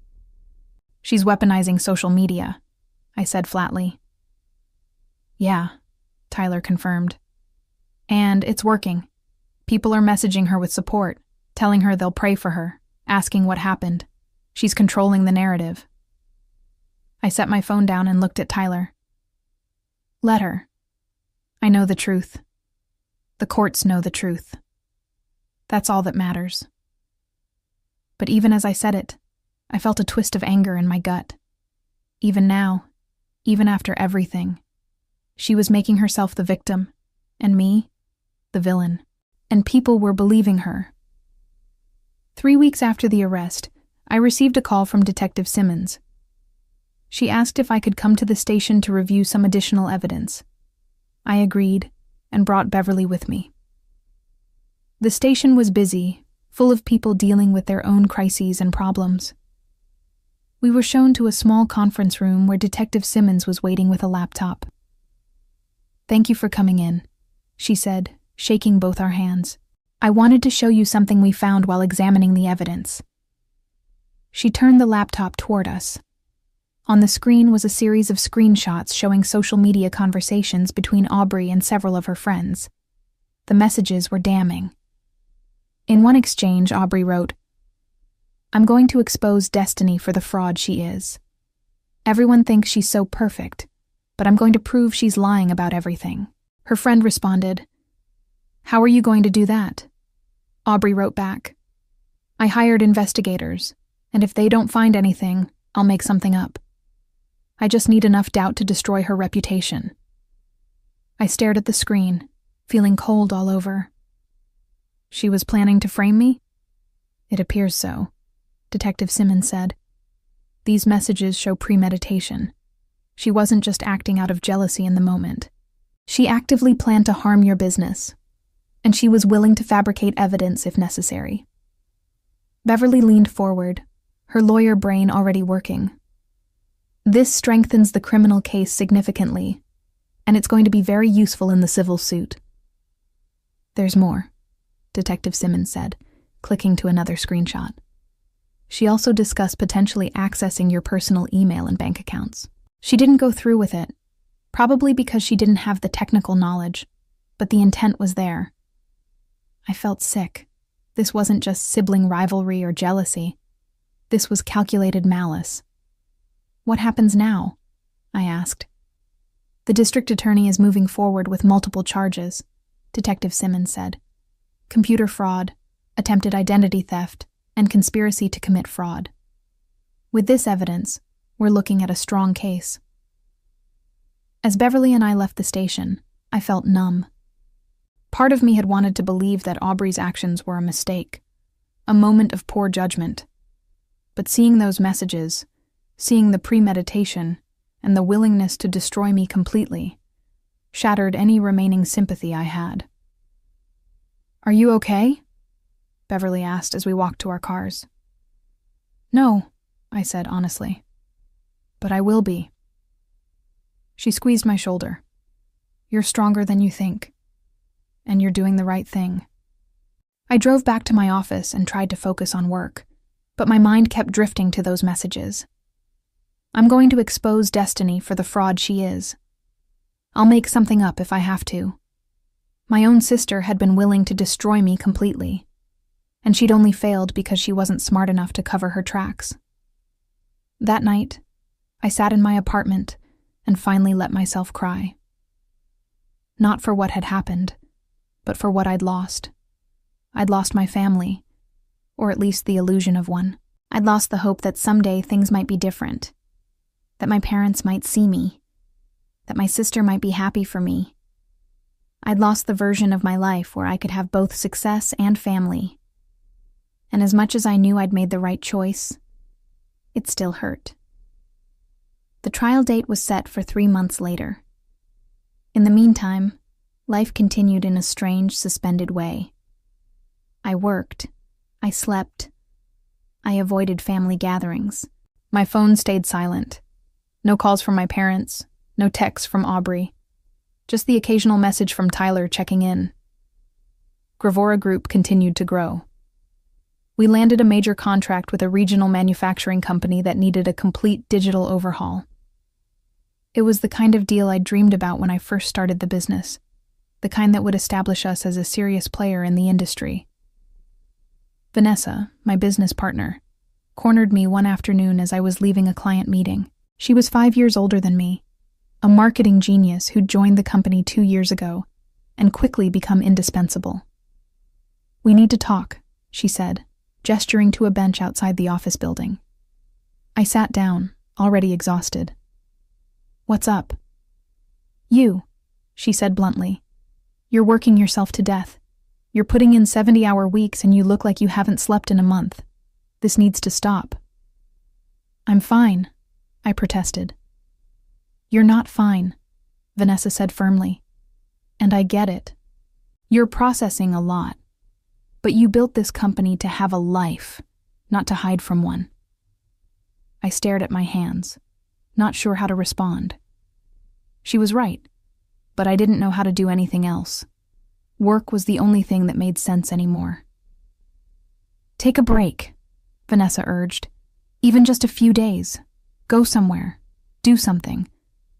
"She's weaponizing social media," I said flatly. "Yeah," Tyler confirmed. "And it's working. People are messaging her with support, telling her they'll pray for her, asking what happened. She's controlling the narrative." I set my phone down and looked at Tyler. "Let her. I know the truth. The courts know the truth. That's all that matters." But even as I said it, I felt a twist of anger in my gut. Even now, even after everything, she was making herself the victim, and me, the villain. And people were believing her. 3 weeks after the arrest, I received a call from Detective Simmons. She asked if I could come to the station to review some additional evidence. I agreed and brought Beverly with me. The station was busy, full of people dealing with their own crises and problems. We were shown to a small conference room where Detective Simmons was waiting with a laptop. "Thank you for coming in," she said, shaking both our hands. "I wanted to show you something we found while examining the evidence." She turned the laptop toward us. On the screen was a series of screenshots showing social media conversations between Aubrey and several of her friends. The messages were damning. In one exchange, Aubrey wrote, "I'm going to expose Destiny for the fraud she is. Everyone thinks she's so perfect, but I'm going to prove she's lying about everything." Her friend responded, "How are you going to do that?" Aubrey wrote back, "I hired investigators, and if they don't find anything, I'll make something up. I just need enough doubt to destroy her reputation." I stared at the screen, feeling cold all over. "She was planning to frame me?" "It appears so," Detective Simmons said. "These messages show premeditation. She wasn't just acting out of jealousy in the moment. She actively planned to harm your business, and she was willing to fabricate evidence if necessary." Beverly leaned forward, her lawyer brain already working. "This strengthens the criminal case significantly, and it's going to be very useful in the civil suit." "There's more," Detective Simmons said, clicking to another screenshot. "She also discussed potentially accessing your personal email and bank accounts. She didn't go through with it, probably because she didn't have the technical knowledge, but the intent was there." I felt sick. This wasn't just sibling rivalry or jealousy. This was calculated malice. "What happens now?" I asked. "The district attorney is moving forward with multiple charges," Detective Simmons said. "Computer fraud, attempted identity theft, and conspiracy to commit fraud. With this evidence, we're looking at a strong case." As Beverly and I left the station, I felt numb. Part of me had wanted to believe that Aubrey's actions were a mistake, a moment of poor judgment. But seeing those messages, seeing the premeditation, and the willingness to destroy me completely, shattered any remaining sympathy I had. "Are you okay?" Beverly asked as we walked to our cars. "No," I said honestly. "But I will be." She squeezed my shoulder. "You're stronger than you think. And you're doing the right thing." I drove back to my office and tried to focus on work, but my mind kept drifting to those messages. I'm going to expose Destiny for the fraud she is. I'll make something up if I have to. My own sister had been willing to destroy me completely, and she'd only failed because she wasn't smart enough to cover her tracks. That night, I sat in my apartment and finally let myself cry. Not for what had happened, but for what I'd lost. I'd lost my family, or at least the illusion of one. I'd lost the hope that someday things might be different, that my parents might see me, that my sister might be happy for me. I'd lost the version of my life where I could have both success and family. And as much as I knew I'd made the right choice, it still hurt. The trial date was set for 3 months later. In the meantime, life continued in a strange, suspended way. I worked, I slept, I avoided family gatherings. My phone stayed silent. No calls from my parents, no texts from Aubrey. Just the occasional message from Tyler checking in. Gravora Group continued to grow. We landed a major contract with a regional manufacturing company that needed a complete digital overhaul. It was the kind of deal I dreamed about when I first started the business, the kind that would establish us as a serious player in the industry. Vanessa, my business partner, cornered me one afternoon as I was leaving a client meeting. She was 5 years older than me, a marketing genius who joined the company 2 years ago and quickly become indispensable. "We need to talk," she said, gesturing to a bench outside the office building. I sat down, already exhausted. "What's up?" "You," she said bluntly. "You're working yourself to death. You're putting in 70-hour weeks and you look like you haven't slept in a month. This needs to stop." "I'm fine," I protested. "You're not fine," Vanessa said firmly. "And I get it. You're processing a lot. But you built this company to have a life, not to hide from one." I stared at my hands, not sure how to respond. She was right, but I didn't know how to do anything else. Work was the only thing that made sense anymore. "Take a break," Vanessa urged. "Even just a few days. Go somewhere. Do something.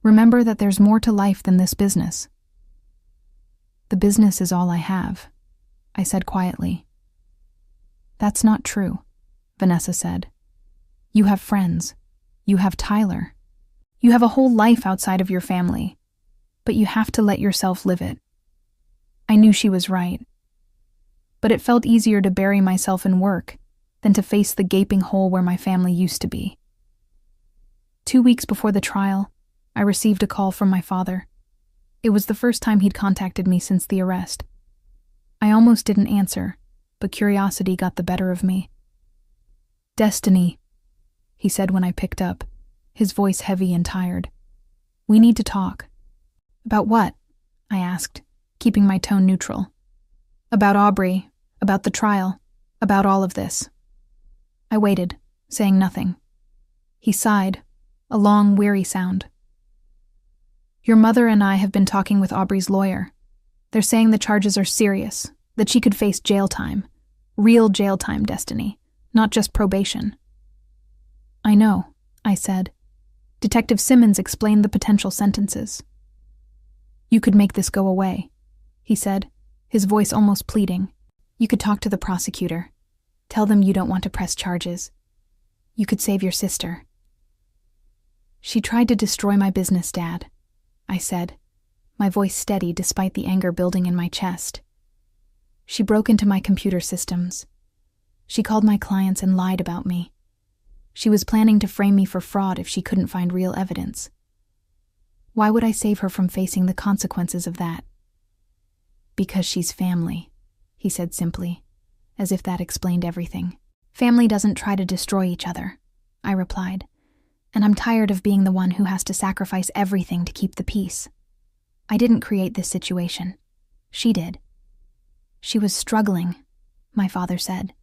Remember that there's more to life than this business." "The business is all I have," I said quietly. "That's not true," Vanessa said. "You have friends. You have Tyler. You have a whole life outside of your family, but you have to let yourself live it." I knew she was right, but it felt easier to bury myself in work than to face the gaping hole where my family used to be. 2 weeks before the trial, I received a call from my father. It was the first time he'd contacted me since the arrest. I almost didn't answer, but curiosity got the better of me. "Destiny," he said when I picked up, his voice heavy and tired. "We need to talk." "About what?" I asked, keeping my tone neutral. "About Aubrey, about the trial, about all of this." I waited, saying nothing. He sighed, a long, weary sound. "Your mother and I have been talking with Aubrey's lawyer. They're saying the charges are serious, that she could face jail time. Real jail time, Destiny, not just probation." "I know," I said. "Detective Simmons explained the potential sentences." "You could make this go away," he said, his voice almost pleading. "You could talk to the prosecutor. Tell them you don't want to press charges. You could save your sister." "She tried to destroy my business, Dad," I said, my voice steady despite the anger building in my chest. "She broke into my computer systems. She called my clients and lied about me. She was planning to frame me for fraud if she couldn't find real evidence. Why would I save her from facing the consequences of that?" "Because she's family," he said simply, as if that explained everything. "Family doesn't try to destroy each other," I replied, "and I'm tired of being the one who has to sacrifice everything to keep the peace. I didn't create this situation. She did. She was struggling," my father said.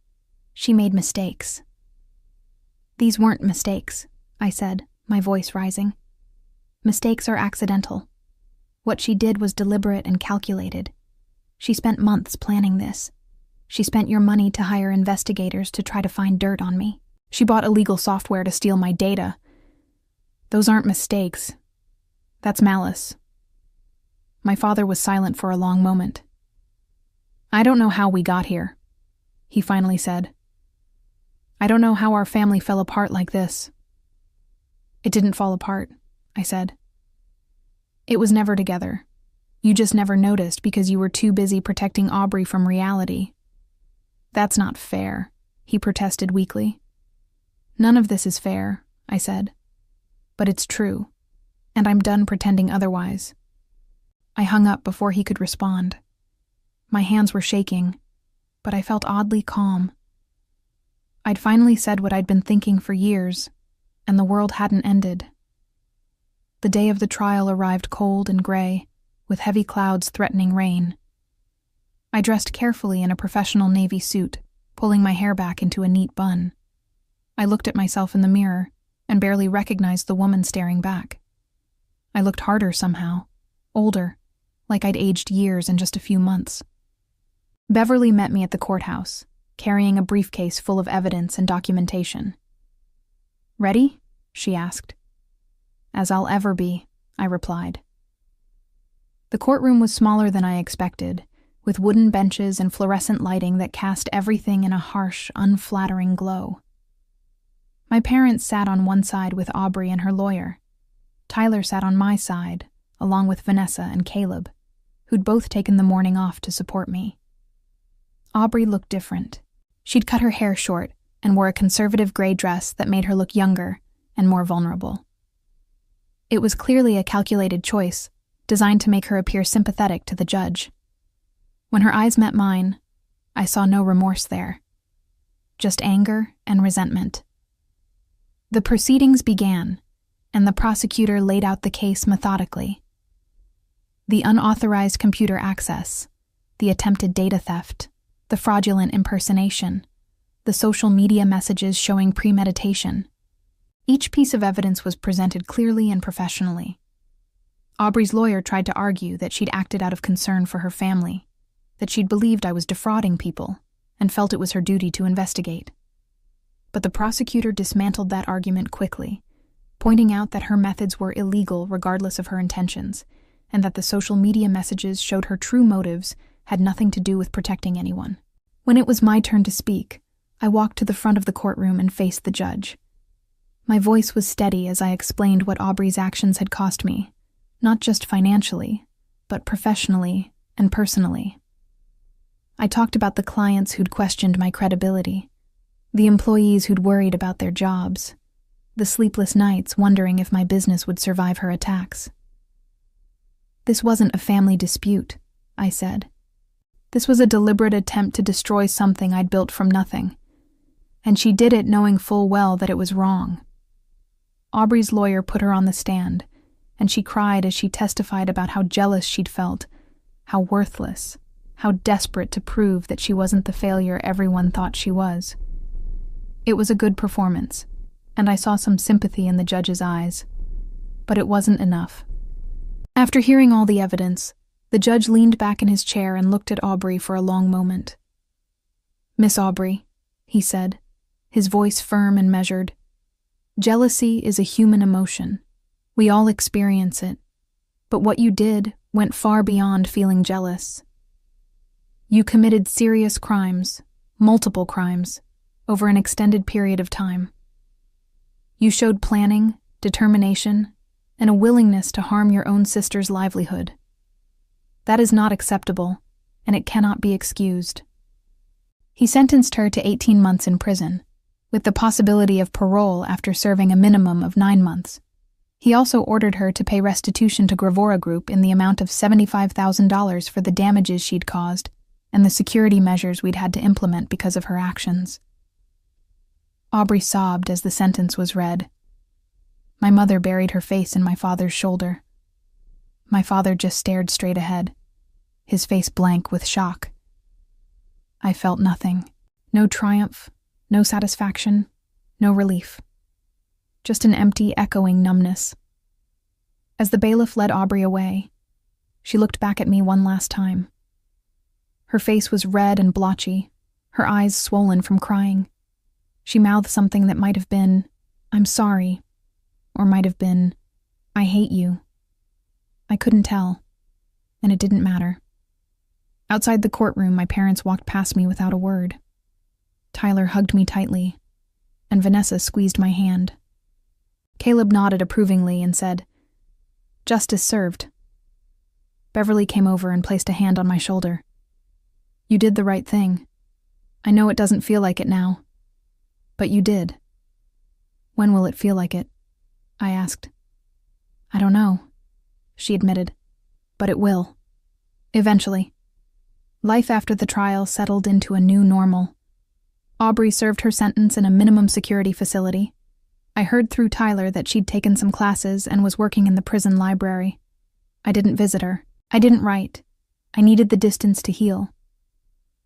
"She made mistakes." "These weren't mistakes," I said, my voice rising. "Mistakes are accidental. What she did was deliberate and calculated. She spent months planning this. She spent your money to hire investigators to try to find dirt on me. She bought illegal software to steal my data. Those aren't mistakes. That's malice." My father was silent for a long moment. "I don't know how we got here," he finally said. "I don't know how our family fell apart like this." "It didn't fall apart," I said. "It was never together. You just never noticed because you were too busy protecting Aubrey from reality." "That's not fair," he protested weakly. "None of this is fair," I said. "But it's true, and I'm done pretending otherwise." I hung up before he could respond. My hands were shaking, but I felt oddly calm. I'd finally said what I'd been thinking for years, and the world hadn't ended. The day of the trial arrived cold and gray, with heavy clouds threatening rain. I dressed carefully in a professional navy suit, pulling my hair back into a neat bun. I looked at myself in the mirror and barely recognized the woman staring back. I looked harder somehow, older, like I'd aged years in just a few months. Beverly met me at the courthouse, carrying a briefcase full of evidence and documentation. "Ready?" she asked. "As I'll ever be," I replied. The courtroom was smaller than I expected, with wooden benches and fluorescent lighting that cast everything in a harsh, unflattering glow. My parents sat on one side with Aubrey and her lawyer. Tyler sat on my side, along with Vanessa and Caleb, who'd both taken the morning off to support me. Aubrey looked different. She'd cut her hair short and wore a conservative gray dress that made her look younger and more vulnerable. It was clearly a calculated choice, designed to make her appear sympathetic to the judge. When her eyes met mine, I saw no remorse there, just anger and resentment. The proceedings began, and the prosecutor laid out the case methodically. The unauthorized computer access, the attempted data theft, the fraudulent impersonation, the social media messages showing premeditation. Each piece of evidence was presented clearly and professionally. Aubrey's lawyer tried to argue that she'd acted out of concern for her family, that she'd believed I was defrauding people, and felt it was her duty to investigate. But the prosecutor dismantled that argument quickly, pointing out that her methods were illegal regardless of her intentions, and that the social media messages showed her true motives had nothing to do with protecting anyone. When it was my turn to speak, I walked to the front of the courtroom and faced the judge. My voice was steady as I explained what Aubrey's actions had cost me, not just financially, but professionally and personally. I talked about the clients who'd questioned my credibility, the employees who'd worried about their jobs, the sleepless nights wondering if my business would survive her attacks. "This wasn't a family dispute," I said. "This was a deliberate attempt to destroy something I'd built from nothing. And she did it knowing full well that it was wrong." Aubrey's lawyer put her on the stand, and she cried as she testified about how jealous she'd felt, how worthless, how desperate to prove that she wasn't the failure everyone thought she was. It was a good performance, and I saw some sympathy in the judge's eyes. But it wasn't enough. After hearing all the evidence, the judge leaned back in his chair and looked at Aubrey for a long moment. "Miss Aubrey," he said, his voice firm and measured, "jealousy is a human emotion. We all experience it. But what you did went far beyond feeling jealous. You committed serious crimes, multiple crimes, over an extended period of time. You showed planning, determination, and a willingness to harm your own sister's livelihood. That is not acceptable, and it cannot be excused." He sentenced her to 18 months in prison, with the possibility of parole after serving a minimum of 9 months. He also ordered her to pay restitution to Gravora Group in the amount of $75,000 for the damages she'd caused and the security measures we'd had to implement because of her actions. Aubrey sobbed as the sentence was read. My mother buried her face in my father's shoulder. My father just stared straight ahead, his face blank with shock. I felt nothing. No triumph, no satisfaction, no relief. Just an empty, echoing numbness. As the bailiff led Aubrey away, she looked back at me one last time. Her face was red and blotchy, her eyes swollen from crying. She mouthed something that might have been, "I'm sorry," or might have been, "I hate you." I couldn't tell, and it didn't matter. Outside the courtroom, my parents walked past me without a word. Tyler hugged me tightly, and Vanessa squeezed my hand. Caleb nodded approvingly and said, "Justice served." Beverly came over and placed a hand on my shoulder. "You did the right thing. I know it doesn't feel like it now, but you did." "When will it feel like it?" I asked. "I don't know," she admitted, "but it will. Eventually." Life after the trial settled into a new normal. Aubrey served her sentence in a minimum security facility. I heard through Tyler that she'd taken some classes and was working in the prison library. I didn't visit her. I didn't write. I needed the distance to heal.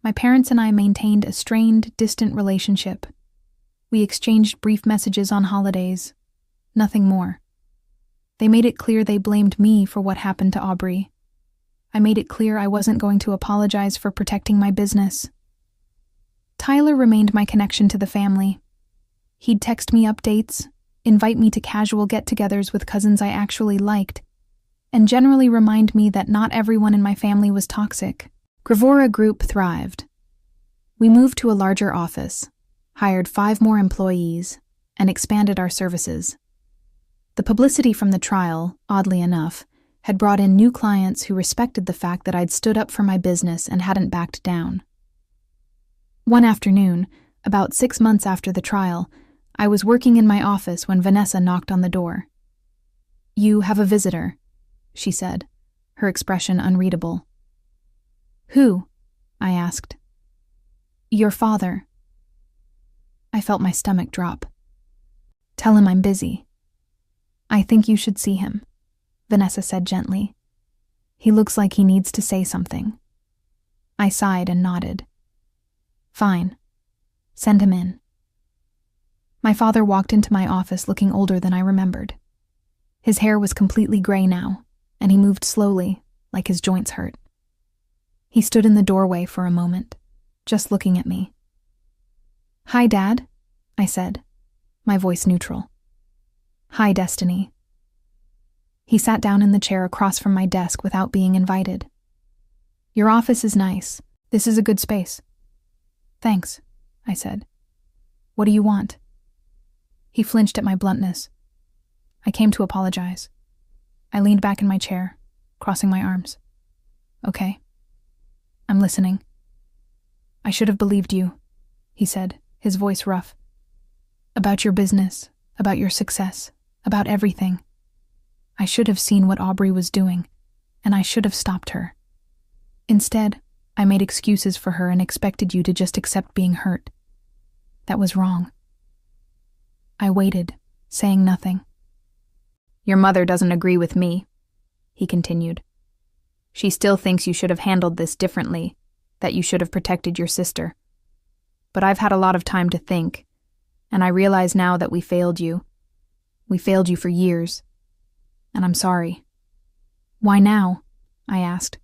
My parents and I maintained a strained, distant relationship. We exchanged brief messages on holidays. Nothing more. They made it clear they blamed me for what happened to Aubrey. I made it clear I wasn't going to apologize for protecting my business. Tyler remained my connection to the family. He'd text me updates, invite me to casual get-togethers with cousins I actually liked, and generally remind me that not everyone in my family was toxic. Gravora Group thrived. We moved to a larger office, hired 5 more employees, and expanded our services. The publicity from the trial, oddly enough, had brought in new clients who respected the fact that I'd stood up for my business and hadn't backed down. One afternoon, about 6 months after the trial, I was working in my office when Vanessa knocked on the door. "You have a visitor," she said, her expression unreadable. "Who?" I asked. "Your father." I felt my stomach drop. "Tell him I'm busy." "I think you should see him," Vanessa said gently. "He looks like he needs to say something." I sighed and nodded. "Fine. Send him in." My father walked into my office looking older than I remembered. His hair was completely gray now, and he moved slowly, like his joints hurt. He stood in the doorway for a moment, just looking at me. "Hi, Dad," I said, my voice neutral. "Hi, Destiny." He sat down in the chair across from my desk without being invited. "Your office is nice. This is a good space." "Thanks," I said. "What do you want?" He flinched at my bluntness. "I came to apologize." I leaned back in my chair, crossing my arms. "Okay. I'm listening." "I should have believed you," he said, his voice rough. "About your business, about your success, about everything. I should have seen what Aubrey was doing, and I should have stopped her. Instead, I made excuses for her and expected you to just accept being hurt. That was wrong." I waited, saying nothing. "Your mother doesn't agree with me," he continued. "She still thinks you should have handled this differently, that you should have protected your sister. But I've had a lot of time to think, and I realize now that we failed you. We failed you for years, and I'm sorry." "Why now?" I asked.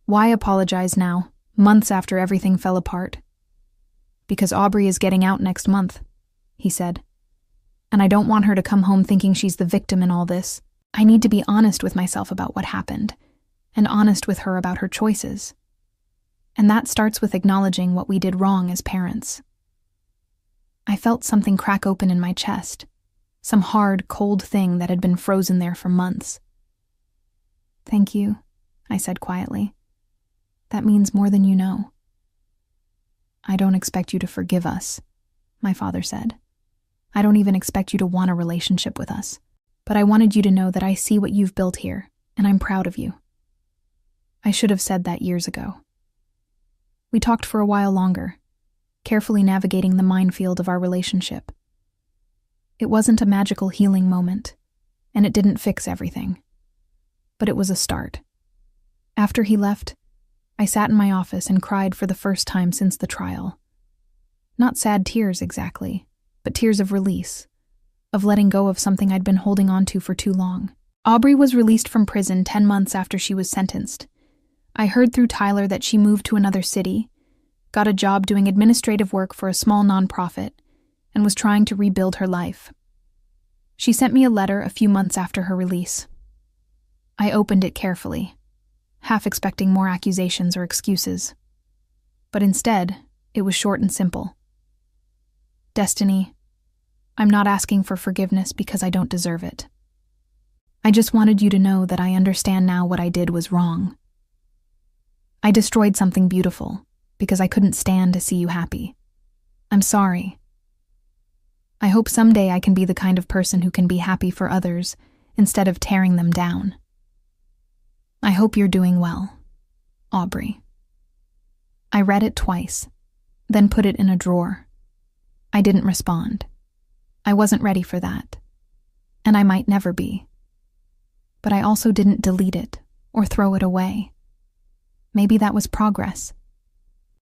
"Why apologize now, months after everything fell apart?" "Because Aubrey is getting out next month," he said. "And I don't want her to come home thinking she's the victim in all this. I need to be honest with myself about what happened, and honest with her about her choices. And that starts with acknowledging what we did wrong as parents." I felt something crack open in my chest, some hard, cold thing that had been frozen there for months. "Thank you," I said quietly. "That means more than you know." "I don't expect you to forgive us," my father said. "I don't even expect you to want a relationship with us. But I wanted you to know that I see what you've built here, and I'm proud of you." I should have said that years ago. We talked for a while longer, carefully navigating the minefield of our relationship. It wasn't a magical healing moment, and it didn't fix everything. But it was a start. After he left, I sat in my office and cried for the first time since the trial. Not sad tears exactly, but tears of release, of letting go of something I'd been holding on to for too long. Aubrey was released from prison 10 months after she was sentenced. I heard through Tyler that she moved to another city, got a job doing administrative work for a small nonprofit, and was trying to rebuild her life. She sent me a letter a few months after her release. I opened it carefully, half expecting more accusations or excuses. But instead, it was short and simple. "Destiny, I'm not asking for forgiveness because I don't deserve it. I just wanted you to know that I understand now what I did was wrong. I destroyed something beautiful because I couldn't stand to see you happy. I'm sorry. I hope someday I can be the kind of person who can be happy for others instead of tearing them down. I hope you're doing well, Aubrey." I read it twice, then put it in a drawer. I didn't respond. I wasn't ready for that, and I might never be. But I also didn't delete it or throw it away. Maybe that was progress.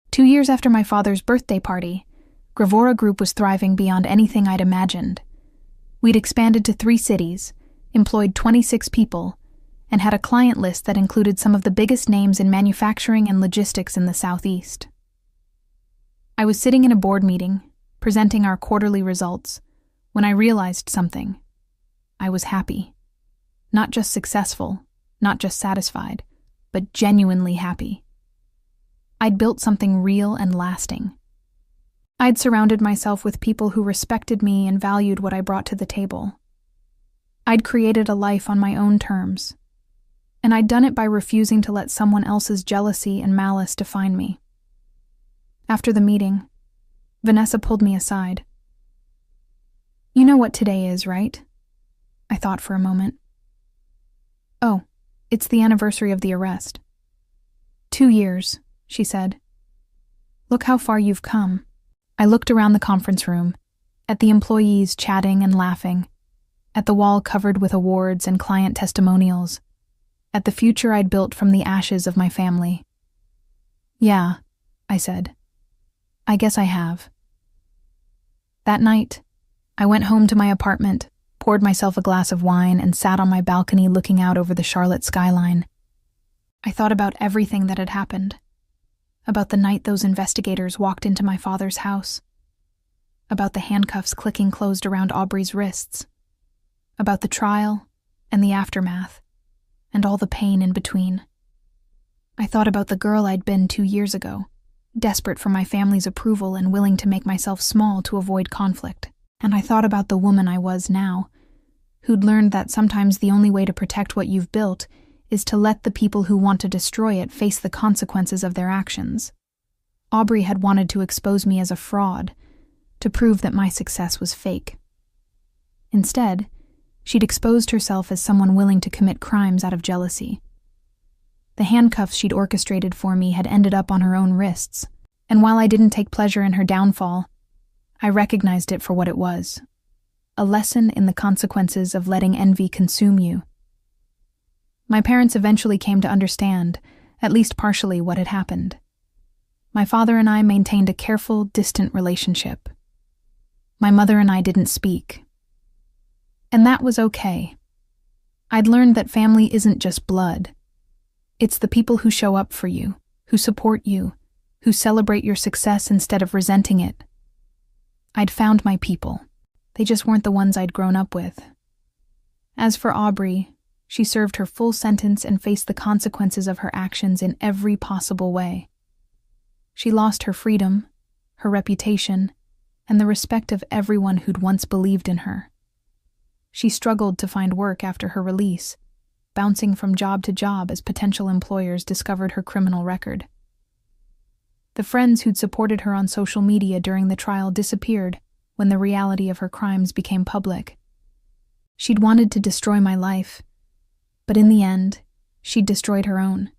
2 years after my father's birthday party, Gravora Group was thriving beyond anything I'd imagined. We'd expanded to 3 cities, employed 26 people, and had a client list that included some of the biggest names in manufacturing and logistics in the Southeast. I was sitting in a board meeting, presenting our quarterly results, when I realized something. I was happy. Not just successful, not just satisfied, but genuinely happy. I'd built something real and lasting. I'd surrounded myself with people who respected me and valued what I brought to the table. I'd created a life on my own terms, and I'd done it by refusing to let someone else's jealousy and malice define me. After the meeting, Vanessa pulled me aside. "You know what today is, right?" I thought for a moment. "Oh, it's the anniversary of the arrest." 2 years, she said. "Look how far you've come." I looked around the conference room, at the employees chatting and laughing, at the wall covered with awards and client testimonials, at the future I'd built from the ashes of my family. "Yeah," I said. "I guess I have." That night, I went home to my apartment, poured myself a glass of wine, and sat on my balcony looking out over the Charlotte skyline. I thought about everything that had happened. About the night those investigators walked into my father's house. About the handcuffs clicking closed around Aubrey's wrists. About the trial and the aftermath, and all the pain in between. I thought about the girl I'd been 2 years ago, desperate for my family's approval and willing to make myself small to avoid conflict. And I thought about the woman I was now, who'd learned that sometimes the only way to protect what you've built is to let the people who want to destroy it face the consequences of their actions. Aubrey had wanted to expose me as a fraud, to prove that my success was fake. Instead, she'd exposed herself as someone willing to commit crimes out of jealousy. The handcuffs she'd orchestrated for me had ended up on her own wrists, and while I didn't take pleasure in her downfall, I recognized it for what it was: a lesson in the consequences of letting envy consume you. My parents eventually came to understand, at least partially, what had happened. My father and I maintained a careful, distant relationship. My mother and I didn't speak. And that was okay. I'd learned that family isn't just blood. It's the people who show up for you, who support you, who celebrate your success instead of resenting it. I'd found my people. They just weren't the ones I'd grown up with. As for Aubrey, she served her full sentence and faced the consequences of her actions in every possible way. She lost her freedom, her reputation, and the respect of everyone who'd once believed in her. She struggled to find work after her release, bouncing from job to job as potential employers discovered her criminal record. The friends who'd supported her on social media during the trial disappeared when the reality of her crimes became public. She'd wanted to destroy my life, but in the end, she'd destroyed her own.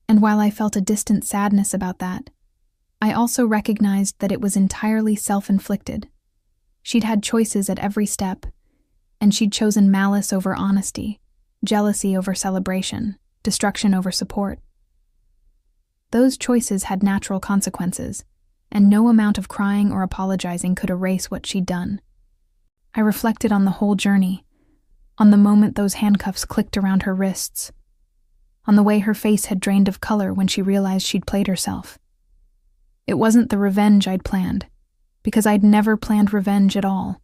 And while I felt a distant sadness about that, I also recognized that it was entirely self-inflicted. She'd had choices at every step, and she'd chosen malice over honesty, jealousy over celebration, destruction over support. Those choices had natural consequences, and no amount of crying or apologizing could erase what she'd done. I reflected on the whole journey, on the moment those handcuffs clicked around her wrists, on the way her face had drained of color when she realized she'd played herself. It wasn't the revenge I'd planned, because I'd never planned revenge at all.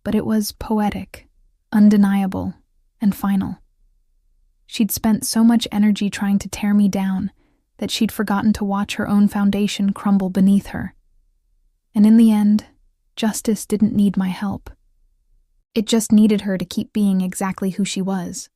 But it was poetic, undeniable, and final. She'd spent so much energy trying to tear me down that she'd forgotten to watch her own foundation crumble beneath her. And in the end, justice didn't need my help. It just needed her to keep being exactly who she was.